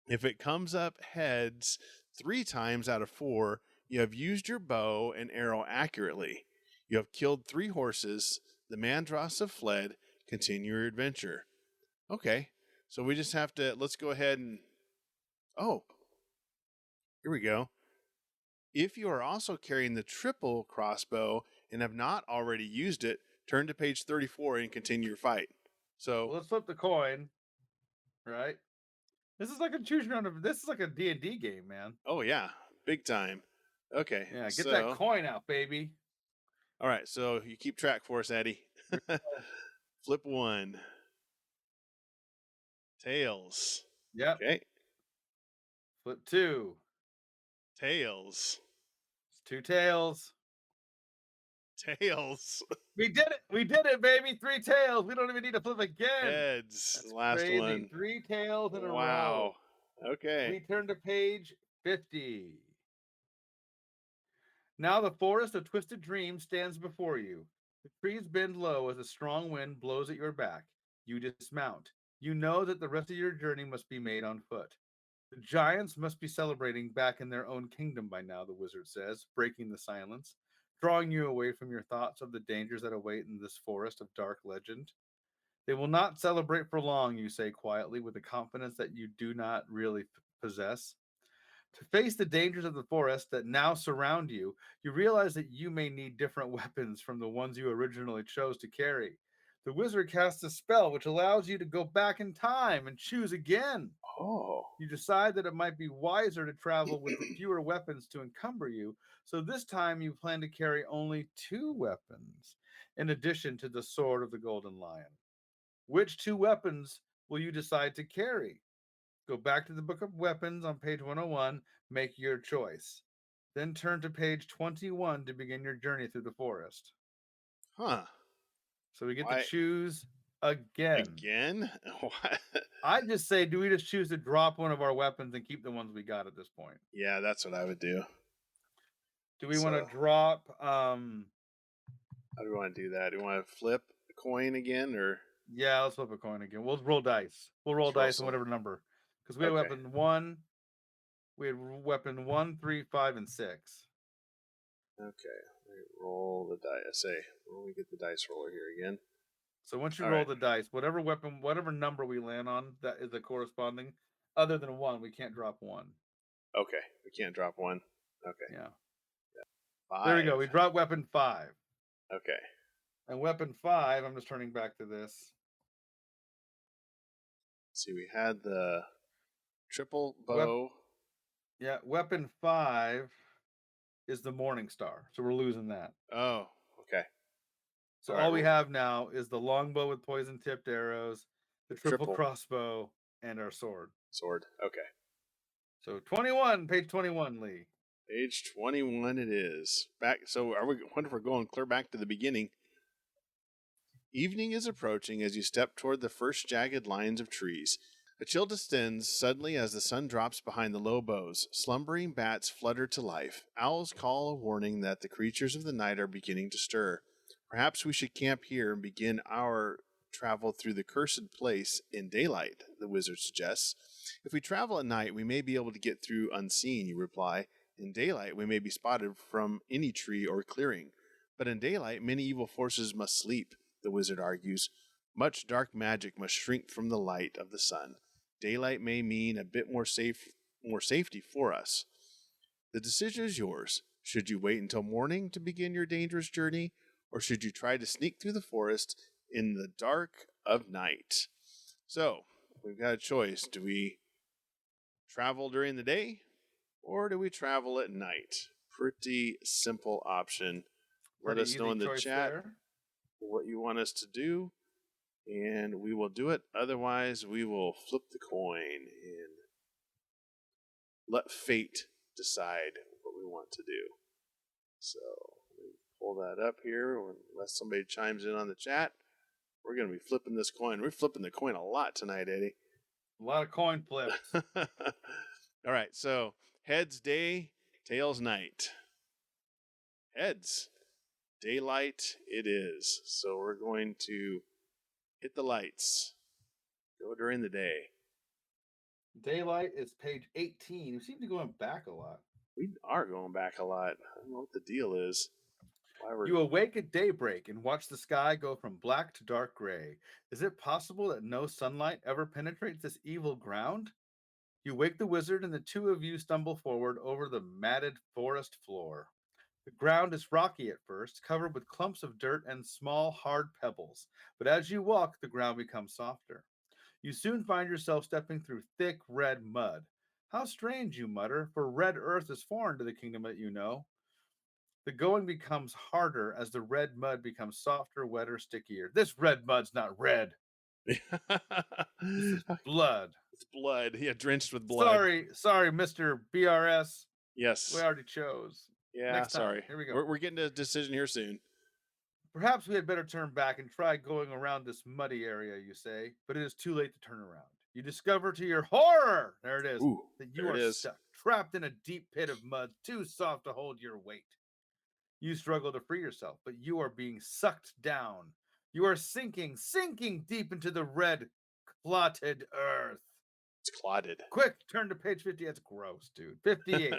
[SPEAKER 1] If it comes up heads 3 times out of 4, you have used your bow and arrow accurately. You have killed 3 horses. The Mandross have fled. Continue your adventure. Okay, so we just have to, let's go ahead and, oh, here we go. If you are also carrying the triple crossbow and have not already used it, turn to page 34 and continue your fight. So
[SPEAKER 2] let's flip the coin, right? This is like a choose your own. This is like a D&D game, man.
[SPEAKER 1] Oh yeah, big time. Okay.
[SPEAKER 2] Yeah, get that coin out, baby.
[SPEAKER 1] All right, so you keep track for us, Eddie. Flip 1. Tails.
[SPEAKER 2] Yep.
[SPEAKER 1] Okay.
[SPEAKER 2] Flip 2.
[SPEAKER 1] Tails.
[SPEAKER 2] It's 2 tails.
[SPEAKER 1] Tails.
[SPEAKER 2] We did it. We did it, baby. 3 tails. We don't even need to flip again.
[SPEAKER 1] Heads.
[SPEAKER 2] That's
[SPEAKER 1] Last
[SPEAKER 2] crazy.
[SPEAKER 1] one.
[SPEAKER 2] 3 tails in a row.
[SPEAKER 1] Wow. Okay.
[SPEAKER 2] We turn to page 50. Now the forest of twisted dreams stands before you. The trees bend low as a strong wind blows at your back. You dismount. You know that the rest of your journey must be made on foot. The giants must be celebrating back in their own kingdom by now, the wizard says, breaking the silence, drawing you away from your thoughts of the dangers that await in this forest of dark legend. They will not celebrate for long, you say quietly, with a confidence that you do not really possess. To face the dangers of the forest that now surround you, you realize that you may need different weapons from the ones you originally chose to carry. The wizard casts a spell which allows you to go back in time and choose again.
[SPEAKER 1] Oh.
[SPEAKER 2] You decide that it might be wiser to travel with fewer weapons to encumber you, so this time you plan to carry only 2 weapons, in addition to the sword of the Golden Lion. Which 2 weapons will you decide to carry? Go back to the Book of Weapons on page 101, make your choice. Then turn to page 21 to begin your journey through the forest.
[SPEAKER 1] Huh.
[SPEAKER 2] So we get to choose again.
[SPEAKER 1] Again? What?
[SPEAKER 2] I just say, do we just choose to drop one of our weapons and keep the ones we got at this point?
[SPEAKER 1] Yeah, that's what I would do.
[SPEAKER 2] Do we want to drop...
[SPEAKER 1] How do we want to do that? Do we want to flip a coin again, or...
[SPEAKER 2] Yeah, let's flip a coin again. We'll roll dice. We'll roll dice on whatever number. Because we had weapon 1. We had weapon 1, 3, 5, and 6.
[SPEAKER 1] Okay. Roll the dice. Let me get the dice roller here again.
[SPEAKER 2] So once you roll the dice, whatever weapon, whatever number we land on, that is the corresponding. Other than 1, we can't drop 1.
[SPEAKER 1] Okay. We can't drop 1. Okay.
[SPEAKER 2] Yeah. There we go.
[SPEAKER 1] 5.
[SPEAKER 2] We dropped weapon 5.
[SPEAKER 1] Okay.
[SPEAKER 2] And weapon 5, I'm just turning back to this.
[SPEAKER 1] See, we had the triple bow.
[SPEAKER 2] Yeah, weapon 5 is the Morning Star. So we're losing that.
[SPEAKER 1] Oh, okay.
[SPEAKER 2] So
[SPEAKER 1] All
[SPEAKER 2] all
[SPEAKER 1] right,
[SPEAKER 2] we
[SPEAKER 1] well-
[SPEAKER 2] have now is the longbow with poison-tipped arrows, the triple crossbow, and our sword.
[SPEAKER 1] Sword. Okay.
[SPEAKER 2] So 21, page 21, Lee.
[SPEAKER 1] Page 21 it is. Back. So I wonder if we're going clear back to the beginning. Evening is approaching as you step toward the first jagged lines of trees. A chill descends suddenly as the sun drops behind the low boughs. Slumbering bats flutter to life. Owls call a warning that the creatures of the night are beginning to stir. Perhaps we should camp here and begin our travel through the cursed place in daylight, the wizard suggests. If we travel at night, we may be able to get through unseen, you reply. In daylight, we may be spotted from any tree or clearing. But in daylight, many evil forces must sleep, the wizard argues. Much dark magic must shrink from the light of the sun. Daylight may mean a bit more safety for us. The decision is yours. Should you wait until morning to begin your dangerous journey, or should you try to sneak through the forest in the dark of night? So, we've got a choice. Do we travel during the day, or do we travel at night? Pretty simple option. Let
[SPEAKER 2] Pretty
[SPEAKER 1] us know
[SPEAKER 2] easy
[SPEAKER 1] in the
[SPEAKER 2] choice
[SPEAKER 1] chat
[SPEAKER 2] there.
[SPEAKER 1] what you want us to do, and we will do it. Otherwise, we will flip the coin and let fate decide what we want to do. So, let me pull that up here, unless somebody chimes in on the chat. We're going to be flipping this coin. We're flipping the coin a lot tonight, Eddie.
[SPEAKER 2] A lot of coin flips.
[SPEAKER 1] All right, so heads day, tails night. Heads. Daylight it is. So we're going to hit the lights. Go during the day.
[SPEAKER 2] Daylight is page 18. We seem to be going back a lot.
[SPEAKER 1] We are going back a lot. I don't know what the deal is. Why we're
[SPEAKER 2] You awake at daybreak and watch the sky go from black to dark gray. Is it possible that no sunlight ever penetrates this evil ground? You wake the wizard, and the two of you stumble forward over the matted forest floor. The ground is rocky at first, covered with clumps of dirt and small, hard pebbles. But as you walk, the ground becomes softer. You soon find yourself stepping through thick red mud. How strange, you mutter, for red earth is foreign to the kingdom that you know. The going becomes harder as the red mud becomes softer, wetter, stickier. This red mud's not red. This is blood.
[SPEAKER 1] It's blood. Yeah, drenched with blood.
[SPEAKER 2] Sorry, Mr. BRS.
[SPEAKER 1] Yes.
[SPEAKER 2] We already chose.
[SPEAKER 1] Yeah,
[SPEAKER 2] Next time.
[SPEAKER 1] sorry.
[SPEAKER 2] Here we go.
[SPEAKER 1] We're getting to a decision here soon.
[SPEAKER 2] Perhaps we had better turn back and try going around this muddy area, you say, but it is too late to turn around. You discover to your horror, there it is,
[SPEAKER 1] Ooh,
[SPEAKER 2] that you
[SPEAKER 1] there
[SPEAKER 2] are
[SPEAKER 1] it is.
[SPEAKER 2] stuck, trapped in a deep pit of mud, too soft to hold your weight. You struggle to free yourself, but you are being sucked down. You are sinking deep into the red, clotted earth.
[SPEAKER 1] It's clotted.
[SPEAKER 2] Quick, turn to page 50. That's gross, dude. 58.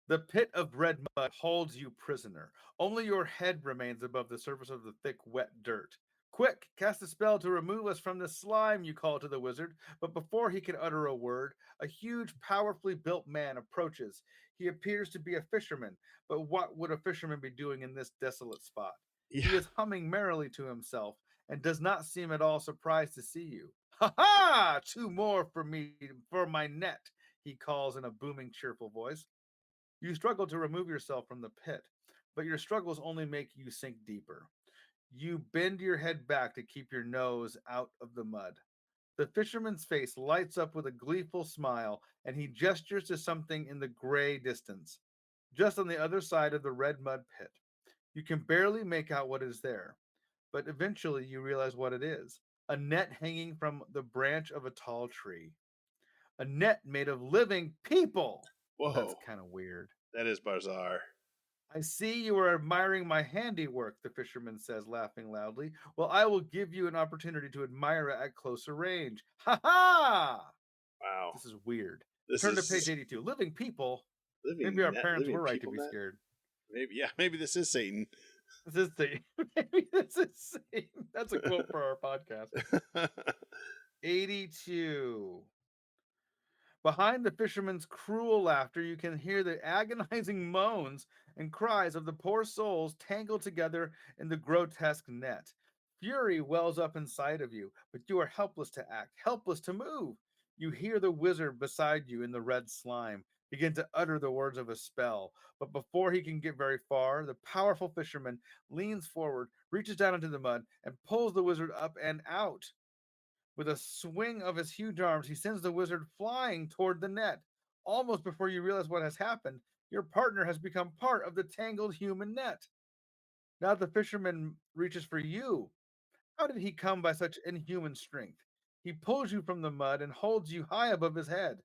[SPEAKER 2] The pit of red mud holds you prisoner. Only your head remains above the surface of the thick, wet dirt. Quick, cast a spell to remove us from the slime, you call to the wizard. But before he can utter a word, a huge, powerfully built man approaches. He appears to be a fisherman, but what would a fisherman be doing in this desolate spot? He
[SPEAKER 1] Yeah.
[SPEAKER 2] is humming merrily to himself and does not seem at all surprised to see you. Ha ha! 2 more for me, for my net, he calls in a booming, cheerful voice. You struggle to remove yourself from the pit, but your struggles only make you sink deeper. You bend your head back to keep your nose out of the mud. The fisherman's face lights up with a gleeful smile, and he gestures to something in the gray distance, just on the other side of the red mud pit. You can barely make out what is there, but eventually you realize what it is: a net hanging from the branch of a tall tree. A net made of living people.
[SPEAKER 1] Whoa.
[SPEAKER 2] That's kind of weird.
[SPEAKER 1] That is bizarre.
[SPEAKER 2] I see you are admiring my handiwork, the fisherman says, laughing loudly. Well, I will give you an opportunity to admire it at closer range. Ha ha!
[SPEAKER 1] Wow.
[SPEAKER 2] This is weird.
[SPEAKER 1] This
[SPEAKER 2] Turn to
[SPEAKER 1] is
[SPEAKER 2] page 82. Living people.
[SPEAKER 1] living
[SPEAKER 2] Maybe our
[SPEAKER 1] net-
[SPEAKER 2] parents
[SPEAKER 1] living
[SPEAKER 2] were right to
[SPEAKER 1] people
[SPEAKER 2] be
[SPEAKER 1] net?
[SPEAKER 2] scared.
[SPEAKER 1] Maybe this is Satan.
[SPEAKER 2] This is Satan. Maybe this is Satan. That's a quote for our podcast. 82. Behind the fisherman's cruel laughter, you can hear the agonizing moans and cries of the poor souls tangled together in the grotesque net. Fury wells up inside of you, but you are helpless to act, helpless to move. You hear the wizard beside you in the red slime begin to utter the words of a spell, but before he can get very far, the powerful fisherman leans forward, reaches down into the mud, and pulls the wizard up and out. With a swing of his huge arms, he sends the wizard flying toward the net. Almost before you realize what has happened, your partner has become part of the tangled human net. Now the fisherman reaches for you. How did he come by such inhuman strength? He pulls you from the mud and holds you high above his head.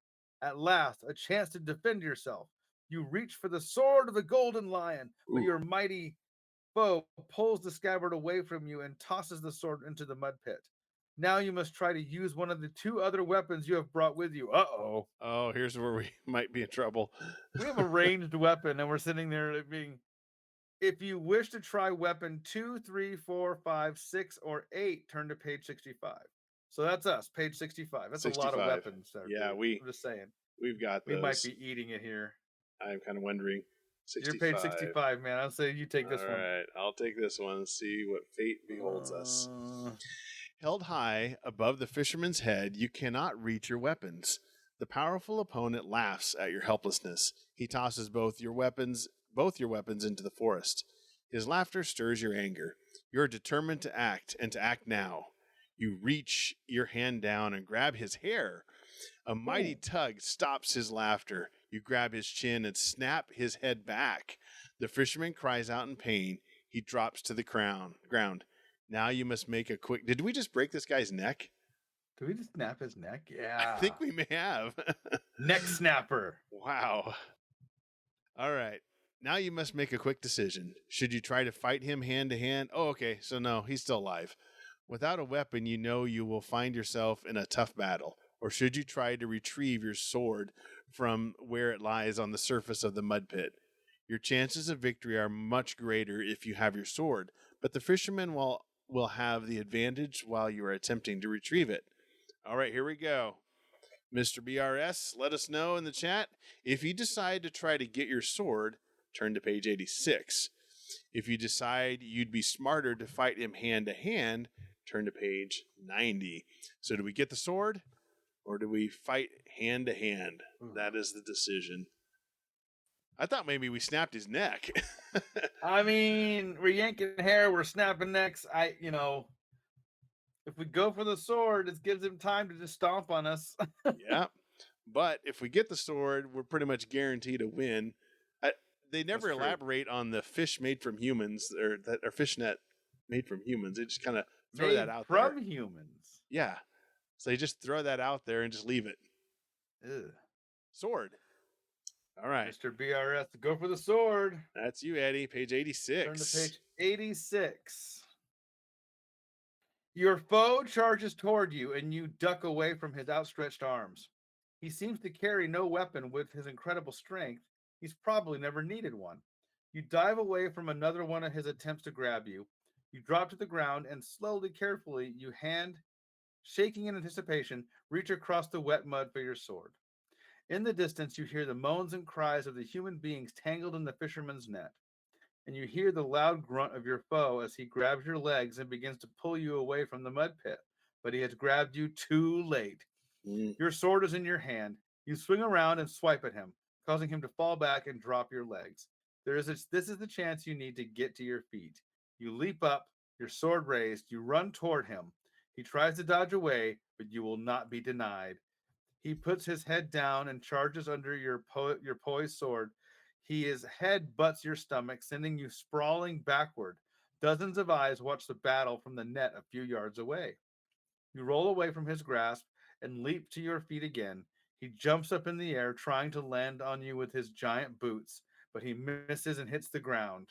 [SPEAKER 2] At last, a chance to defend yourself. You reach for the sword of the golden lion, but
[SPEAKER 1] Ooh.
[SPEAKER 2] your mighty foe pulls the scabbard away from you and tosses the sword into the mud pit. Now you must try to use one of the two other weapons you have brought with you. Uh-oh.
[SPEAKER 1] Oh, here's where we might be in trouble.
[SPEAKER 2] We have a ranged weapon, and we're sitting there being... If you wish to try weapon 2, 3, 4, 5, 6, or 8, turn to page 65. So that's us, page 65. That's
[SPEAKER 1] 65.
[SPEAKER 2] a lot of weapons there.
[SPEAKER 1] Yeah,
[SPEAKER 2] dude. I'm just saying.
[SPEAKER 1] we've got
[SPEAKER 2] We
[SPEAKER 1] those.
[SPEAKER 2] might be eating it here.
[SPEAKER 1] I'm kind of wondering. 65.
[SPEAKER 2] You're page 65, man. I'll say you take this one.
[SPEAKER 1] All right, I'll take this one. See what fate beholds us. Held high above the fisherman's head, you cannot reach your weapons. The powerful opponent laughs at your helplessness. He tosses both your weapons into the forest. His laughter stirs your anger. You're determined to act, and to act now. You reach your hand down and grab his hair. A mighty tug stops his laughter. You grab his chin and snap his head back. The fisherman cries out in pain. He drops to the ground. Now you must make a quick... Did we just break this guy's neck?
[SPEAKER 2] Did we just snap his neck? Yeah.
[SPEAKER 1] I think we may have.
[SPEAKER 2] Neck snapper.
[SPEAKER 1] Wow. All right. Now you must make a quick decision. Should you try to fight him hand to hand? Oh, okay. So no, he's still alive. Without a weapon, you know you will find yourself in a tough battle. Or should you try to retrieve your sword from where it lies on the surface of the mud pit? Your chances of victory are much greater if you have your sword, but the fisherman will have the advantage while you are attempting to retrieve it. All right, here we go. Mr. BRS, let us know in the chat. If you decide to try to get your sword, turn to page 86. If you decide you'd be smarter to fight him hand to hand, turn to page 90. So do we get the sword or do we fight hand to hand? That is the decision. I thought maybe we snapped his neck.
[SPEAKER 2] I mean, we're yanking hair, we're snapping necks. If we go for the sword, it gives him time to just stomp on us.
[SPEAKER 1] Yeah. But if we get the sword, we're pretty much guaranteed a win. They never elaborate on the fish made from humans or fish net made from humans. They just kind of throw that out there.
[SPEAKER 2] From humans.
[SPEAKER 1] Yeah. So they just throw that out there and just leave it.
[SPEAKER 2] Ugh.
[SPEAKER 1] Sword. All right.
[SPEAKER 2] Mr. BRS, go for the sword.
[SPEAKER 1] That's you, Eddie. Page 86.
[SPEAKER 2] Turn to page 86. Your foe charges toward you, and you duck away from his outstretched arms. He seems to carry no weapon with his incredible strength. He's probably never needed one. You dive away from another one of his attempts to grab you. You drop to the ground, and slowly, carefully, you hand, shaking in anticipation, reach across the wet mud for your sword. In the distance, you hear the moans and cries of the human beings tangled in the fisherman's net. And you hear the loud grunt of your foe as he grabs your legs and begins to pull you away from the mud pit. But he has grabbed you too late. Your sword is in your hand. You swing around and swipe at him, causing him to fall back and drop your legs. This is the chance you need to get to your feet. You leap up, your sword raised. You run toward him. He tries to dodge away, but you will not be denied. He puts his head down and charges under your poised sword. His head butts your stomach, sending you sprawling backward. Dozens of eyes watch the battle from the net a few yards away. You roll away from his grasp and leap to your feet again. He jumps up in the air, trying to land on you with his giant boots, but he misses and hits the ground.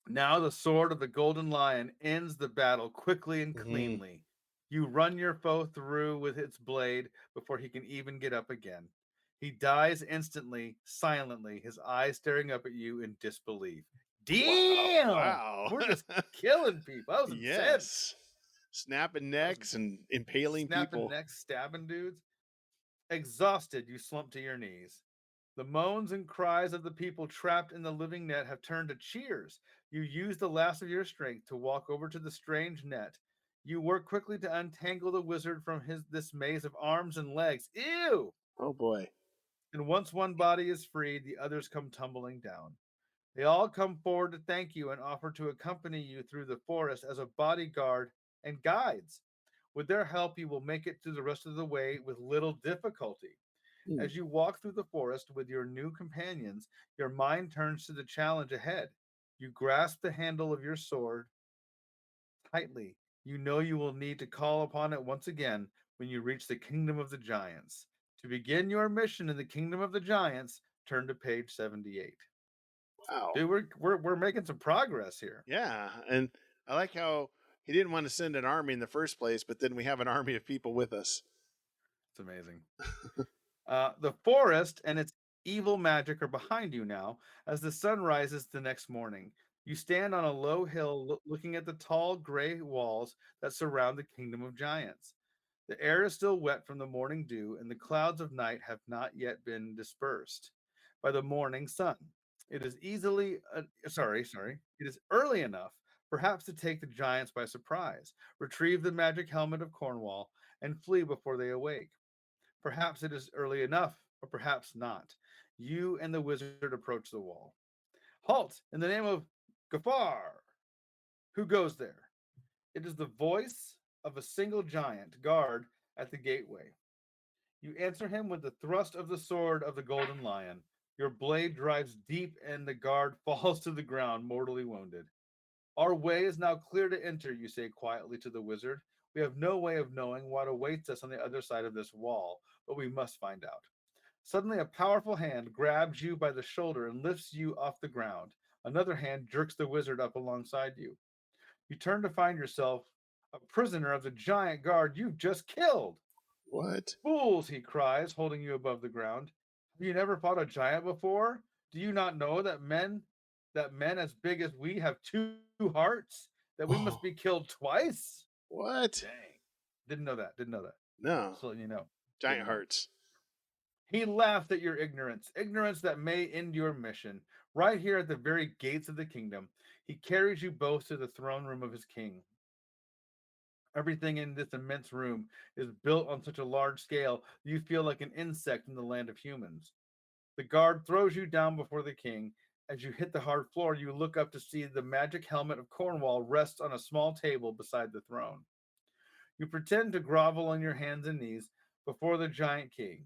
[SPEAKER 2] Now the sword of the golden lion ends the battle quickly and cleanly. You run your foe through with its blade before he can even get up again. He dies instantly, silently, his eyes staring up at you in disbelief. Damn!
[SPEAKER 1] Wow.
[SPEAKER 2] We're just killing people. That was intense.
[SPEAKER 1] Yes. Snapping necks and impaling
[SPEAKER 2] Snapping
[SPEAKER 1] people.
[SPEAKER 2] necks, stabbing dudes. Exhausted, you slump to your knees. The moans and cries of the people trapped in the living net have turned to cheers. You use the last of your strength to walk over to the strange net. You work quickly to untangle the wizard from this maze of arms and legs. Ew!
[SPEAKER 1] Oh boy.
[SPEAKER 2] And once one body is freed, the others come tumbling down. They all come forward to thank you and offer to accompany you through the forest as a bodyguard and guides. With their help, you will make it through the rest of the way with little difficulty.
[SPEAKER 1] Hmm.
[SPEAKER 2] As you walk through the forest with your new companions, your mind turns to the challenge ahead. You grasp the handle of your sword tightly. You know you will need to call upon it once again when you reach the kingdom of the giants. To begin your mission in the kingdom of the giants, turn to page 78.
[SPEAKER 1] Wow.
[SPEAKER 2] Dude, we're making some progress here.
[SPEAKER 1] Yeah, and I like how he didn't want to send an army in the first place, but then we have an army of people with us.
[SPEAKER 2] It's amazing. The forest and its evil magic are behind you now as the sun rises the next morning. You stand on a low hill looking at the tall gray walls that surround the kingdom of giants. The air is still wet from the morning dew, and the clouds of night have not yet been dispersed by the morning sun. It is it is early enough, perhaps, to take the giants by surprise, retrieve the magic helmet of Cornwall, and flee before they awake. Perhaps it is early enough, or perhaps not. You and the wizard approach the wall. Halt! In the name of Gafar! Who goes there? It is the voice of a single giant guard at the gateway. You answer him with the thrust of the sword of the golden lion. Your blade drives deep, and the guard falls to the ground, mortally wounded. Our way is now clear to enter, you say quietly to the wizard. We have no way of knowing what awaits us on the other side of this wall, but we must find out. Suddenly, a powerful hand grabs you by the shoulder and lifts you off the ground. Another hand jerks the wizard up alongside you. You turn to find yourself a prisoner of the giant guard you've just killed.
[SPEAKER 1] What?
[SPEAKER 2] Fools, he cries, holding you above the ground. Have you never fought a giant before? Do you not know that men as big as we have two hearts? That we must
[SPEAKER 1] Oh,
[SPEAKER 2] be killed twice?
[SPEAKER 1] what?
[SPEAKER 2] Dang. Didn't know that.
[SPEAKER 1] No.
[SPEAKER 2] Just letting you know.
[SPEAKER 1] Giant
[SPEAKER 2] Didn't know.
[SPEAKER 1] hearts.
[SPEAKER 2] He laughed at your ignorance that may end your mission. Right here at the very gates of the kingdom, he carries you both to the throne room of his king. Everything in this immense room is built on such a large scale you feel like an insect in the land of humans. The guard throws you down before the king. As you hit the hard floor, you look up to see the magic helmet of Cornwall rests on a small table beside the throne. You pretend to grovel on your hands and knees before the giant king.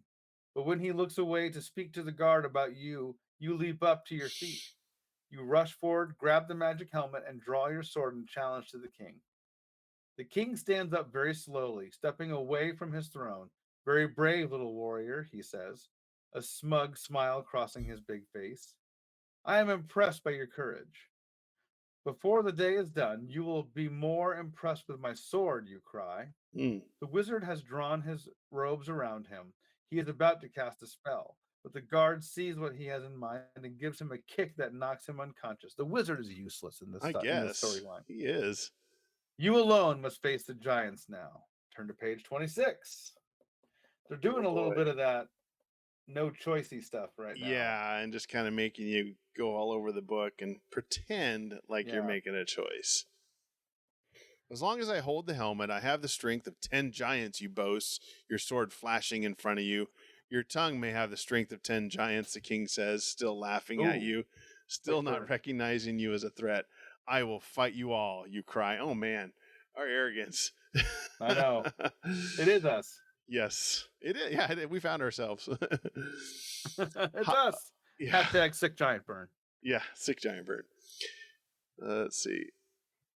[SPEAKER 2] But when he looks away to speak to the guard about you, you leap up to your feet. You rush forward, grab the magic helmet, and draw your sword in challenge to the king. The king stands up very slowly, stepping away from his throne. Very brave, little warrior, he says, a smug smile crossing his big face. I am impressed by your courage. Before the day is done, you will be more impressed with my sword, you cry.
[SPEAKER 1] Hmm.
[SPEAKER 2] The wizard has drawn his robes around him. He is about to cast a spell, but the guard sees what he has in mind and gives him a kick that knocks him unconscious. The wizard is useless in
[SPEAKER 1] I
[SPEAKER 2] this
[SPEAKER 1] guess
[SPEAKER 2] storyline.
[SPEAKER 1] he is.
[SPEAKER 2] You alone must face the giants now. Turn to page 26. They're doing
[SPEAKER 1] Oh
[SPEAKER 2] a little
[SPEAKER 1] boy.
[SPEAKER 2] bit of that no choicey stuff right now.
[SPEAKER 1] Yeah, and just kind of making you go all over the book and pretend like you're
[SPEAKER 2] Yeah.
[SPEAKER 1] making a choice. As long as I hold the helmet, I have the strength of 10 giants, you boast, your sword flashing in front of you. Your tongue may have the strength of 10 giants, the king says, still laughing at
[SPEAKER 2] Ooh,
[SPEAKER 1] you, still
[SPEAKER 2] quick
[SPEAKER 1] not
[SPEAKER 2] burn.
[SPEAKER 1] recognizing you as a threat. I will fight you all, you cry. Oh man, our arrogance.
[SPEAKER 2] I know. It is us.
[SPEAKER 1] Yes, it is. Yeah, we found ourselves.
[SPEAKER 2] It's us.
[SPEAKER 1] Yeah,
[SPEAKER 2] Hashtag sick giant burn.
[SPEAKER 1] yeah, sick giant bird. Let's see.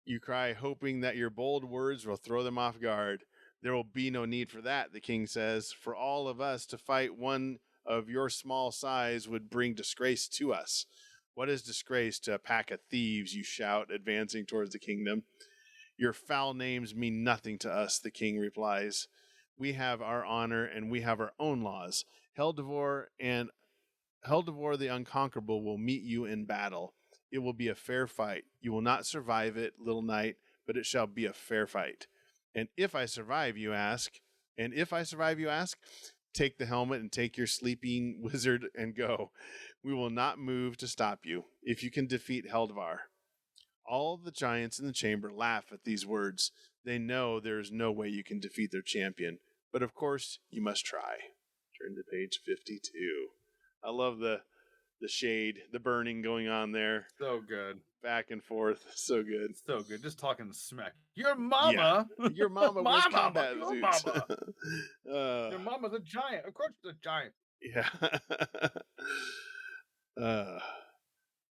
[SPEAKER 1] You cry, hoping that your bold words will throw them off guard. There will be no need for that, the king says. For all of us to fight one of your small size would bring disgrace to us. What is disgrace to a pack of thieves, you shout, advancing towards the kingdom. Your foul names mean nothing to us, the king replies. We have our honor and we have our own laws. Heldivore the Unconquerable will meet you in battle. It will be a fair fight. You will not survive it, little knight, but it shall be a fair fight. And if I survive, you ask, Take the helmet and take your sleeping wizard and go. We will not move to stop you if you can defeat Heldvar. All the giants in the chamber laugh at these words. They know there is no way you can defeat their champion, but of course you must try. Turn to page 52. I love the shade, the burning going on there,
[SPEAKER 2] So good.
[SPEAKER 1] back and forth. So good.
[SPEAKER 2] So good. Just talking smack. Your mama.
[SPEAKER 1] Your mama wears
[SPEAKER 2] My mama,
[SPEAKER 1] combat
[SPEAKER 2] your
[SPEAKER 1] suits.
[SPEAKER 2] mama. Your mama's a giant. Of course she's a giant.
[SPEAKER 1] Yeah.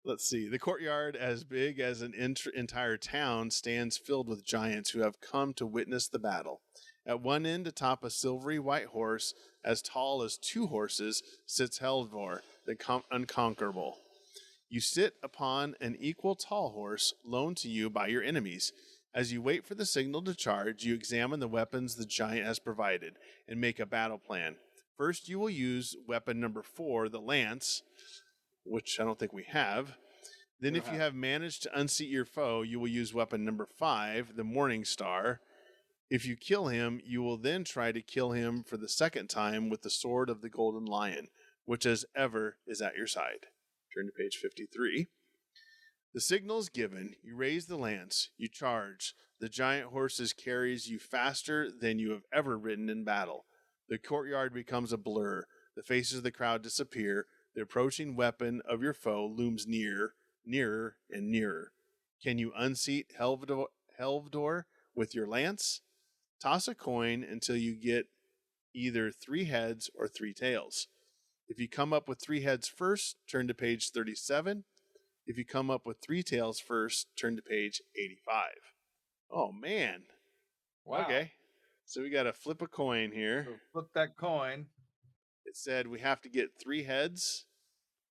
[SPEAKER 1] Let's see. The courtyard, as big as an entire town, stands filled with giants who have come to witness the battle. At one end, atop a silvery white horse, as tall as 2 horses, sits Heldvar, the unconquerable. You sit upon an equal tall horse loaned to you by your enemies. As you wait for the signal to charge, you examine the weapons the giant has provided and make a battle plan. First, you will use weapon number 4, the lance, which I don't think we have. Then if you have managed to unseat your foe, you will use weapon number 5, the Morning Star. If you kill him, you will then try to kill him for the second time with the sword of the Golden Lion, which as ever is at your side. Turn to page 53. The signal is given. You raise the lance. You charge. The giant horses carries you faster than you have ever ridden in battle. The courtyard becomes a blur. The faces of the crowd disappear. The approaching weapon of your foe looms nearer, and nearer. Can you unseat Heldvar with your lance? Toss a coin until you get either 3 heads or 3 tails. If you come up with 3 heads first, turn to page 37. If you come up with 3 tails first, turn to page 85. Oh, man.
[SPEAKER 2] Wow.
[SPEAKER 1] Okay. So we got to flip a coin here.
[SPEAKER 2] So flip that coin.
[SPEAKER 1] It said we have to get 3 heads.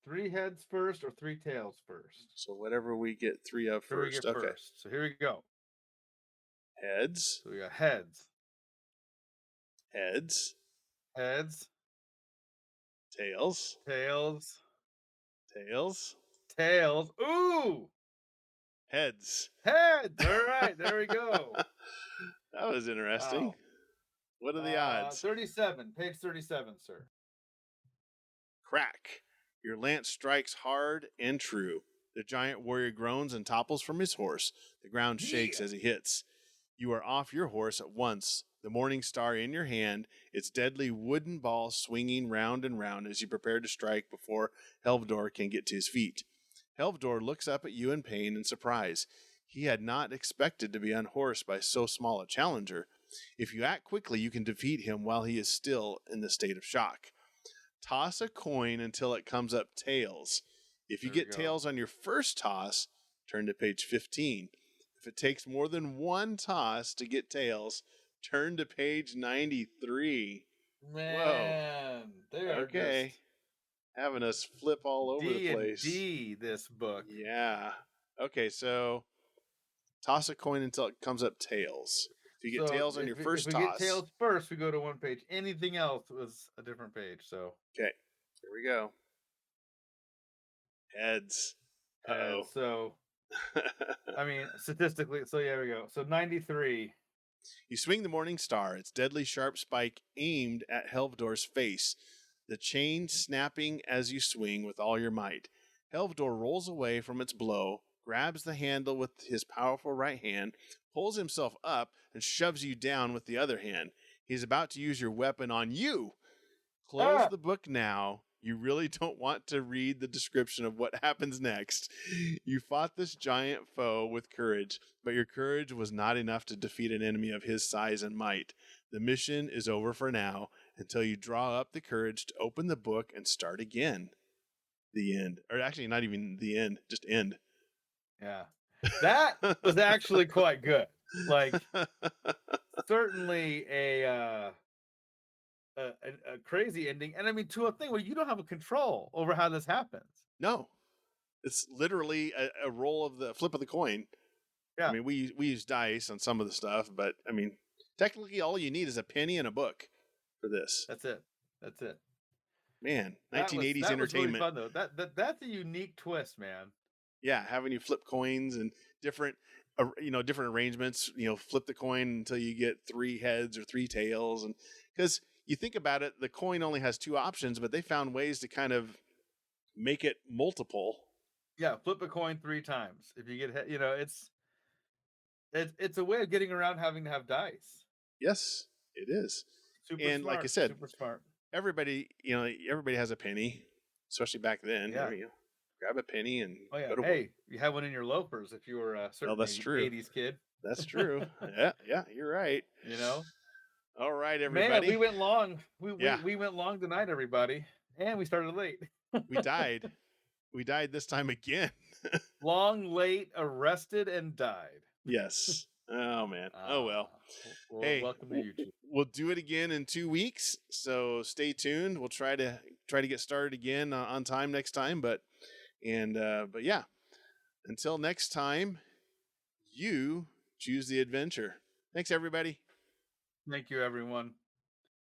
[SPEAKER 2] 3 heads first or 3 tails first?
[SPEAKER 1] So whatever we get 3 of
[SPEAKER 2] Here we
[SPEAKER 1] first.
[SPEAKER 2] get
[SPEAKER 1] Okay.
[SPEAKER 2] first. So here we go.
[SPEAKER 1] Heads.
[SPEAKER 2] So we got heads.
[SPEAKER 1] Heads.
[SPEAKER 2] Heads.
[SPEAKER 1] Tails.
[SPEAKER 2] Tails.
[SPEAKER 1] Tails.
[SPEAKER 2] Tails. Ooh!
[SPEAKER 1] Heads.
[SPEAKER 2] Heads. All right. There we go.
[SPEAKER 1] That was interesting.
[SPEAKER 2] Wow.
[SPEAKER 1] What are the odds?
[SPEAKER 2] 37. Page 37, sir.
[SPEAKER 1] Crack. Your lance strikes hard and true. The giant warrior groans and topples from his horse. The ground shakes as he hits. You are off your horse at once, the Morning Star in your hand, its deadly wooden ball swinging round and round as you prepare to strike before Heldvar can get to his feet. Heldvar looks up at you in pain and surprise. He had not expected to be unhorsed by so small a challenger. If you act quickly, you can defeat him while he is still in the state of shock. Toss a coin until it comes up tails. If you get tails on your first toss, turn to page 15. If it takes more than 1 toss to get tails, turn to page 93.
[SPEAKER 2] Man, they are
[SPEAKER 1] okay. Having us flip all over the place.
[SPEAKER 2] D&D, this book.
[SPEAKER 1] Yeah. Okay, so toss a coin until it comes up tails. If you get tails on your first toss.
[SPEAKER 2] If we get tails first, we go to 1 page. Anything else was a different page. So
[SPEAKER 1] okay, here we go. Heads. Uh-oh.
[SPEAKER 2] So, I mean, statistically, so yeah, we go. So 93.
[SPEAKER 1] You swing the Morning Star, its deadly sharp spike aimed at Heldvar's face, the chain snapping as you swing with all your might. Heldvar rolls away from its blow, grabs the handle with his powerful right hand, pulls himself up, and shoves you down with the other hand. He's about to use your weapon on you. Close the book now. You really don't want to read the description of what happens next. You fought this giant foe with courage, but your courage was not enough to defeat an enemy of his size and might. The mission is over for now until you draw up the courage to open the book and start again. The end. Or actually, not even the end, just end.
[SPEAKER 2] Yeah. That was actually quite good. Like, certainly a crazy ending, and I mean to a thing where you don't have a control over how this happens.
[SPEAKER 1] No, it's literally a roll of the flip of the coin.
[SPEAKER 2] Yeah,
[SPEAKER 1] I mean we use dice on some of the stuff, but I mean technically all you need is a penny and a book for this.
[SPEAKER 2] That's it.
[SPEAKER 1] Man, 1980s
[SPEAKER 2] that
[SPEAKER 1] entertainment.
[SPEAKER 2] Was really fun, though. That's a unique twist, man.
[SPEAKER 1] Yeah, having you flip coins and different arrangements. Flip the coin until you get 3 heads or 3 tails, and because you think about it, the coin only has 2 options, but they found ways to kind of make it multiple.
[SPEAKER 2] Yeah, flip a coin 3 times. If you get, it's a way of getting around having to have dice.
[SPEAKER 1] Yes, it is.
[SPEAKER 2] Super
[SPEAKER 1] And
[SPEAKER 2] smart.
[SPEAKER 1] like I said,
[SPEAKER 2] super smart.
[SPEAKER 1] everybody has a penny, especially back then.
[SPEAKER 2] Yeah.
[SPEAKER 1] Grab a penny and
[SPEAKER 2] Oh yeah.
[SPEAKER 1] go to work.
[SPEAKER 2] Hey, you had one in your loafers if you were a certain
[SPEAKER 1] that's true.
[SPEAKER 2] 80s kid.
[SPEAKER 1] That's true. Yeah, you're right. All right, everybody.
[SPEAKER 2] Man, we went long. We
[SPEAKER 1] Yeah.
[SPEAKER 2] went long tonight, everybody, and we started late.
[SPEAKER 1] We died. We died this time again.
[SPEAKER 2] Long, late, arrested, and died.
[SPEAKER 1] Yes. Oh man. Oh well.
[SPEAKER 2] Hey, welcome to YouTube.
[SPEAKER 1] We'll do it again in 2 weeks, so stay tuned. We'll try to get started again on time next time. But yeah. Until next time, you choose the adventure. Thanks, everybody.
[SPEAKER 2] Thank you, everyone.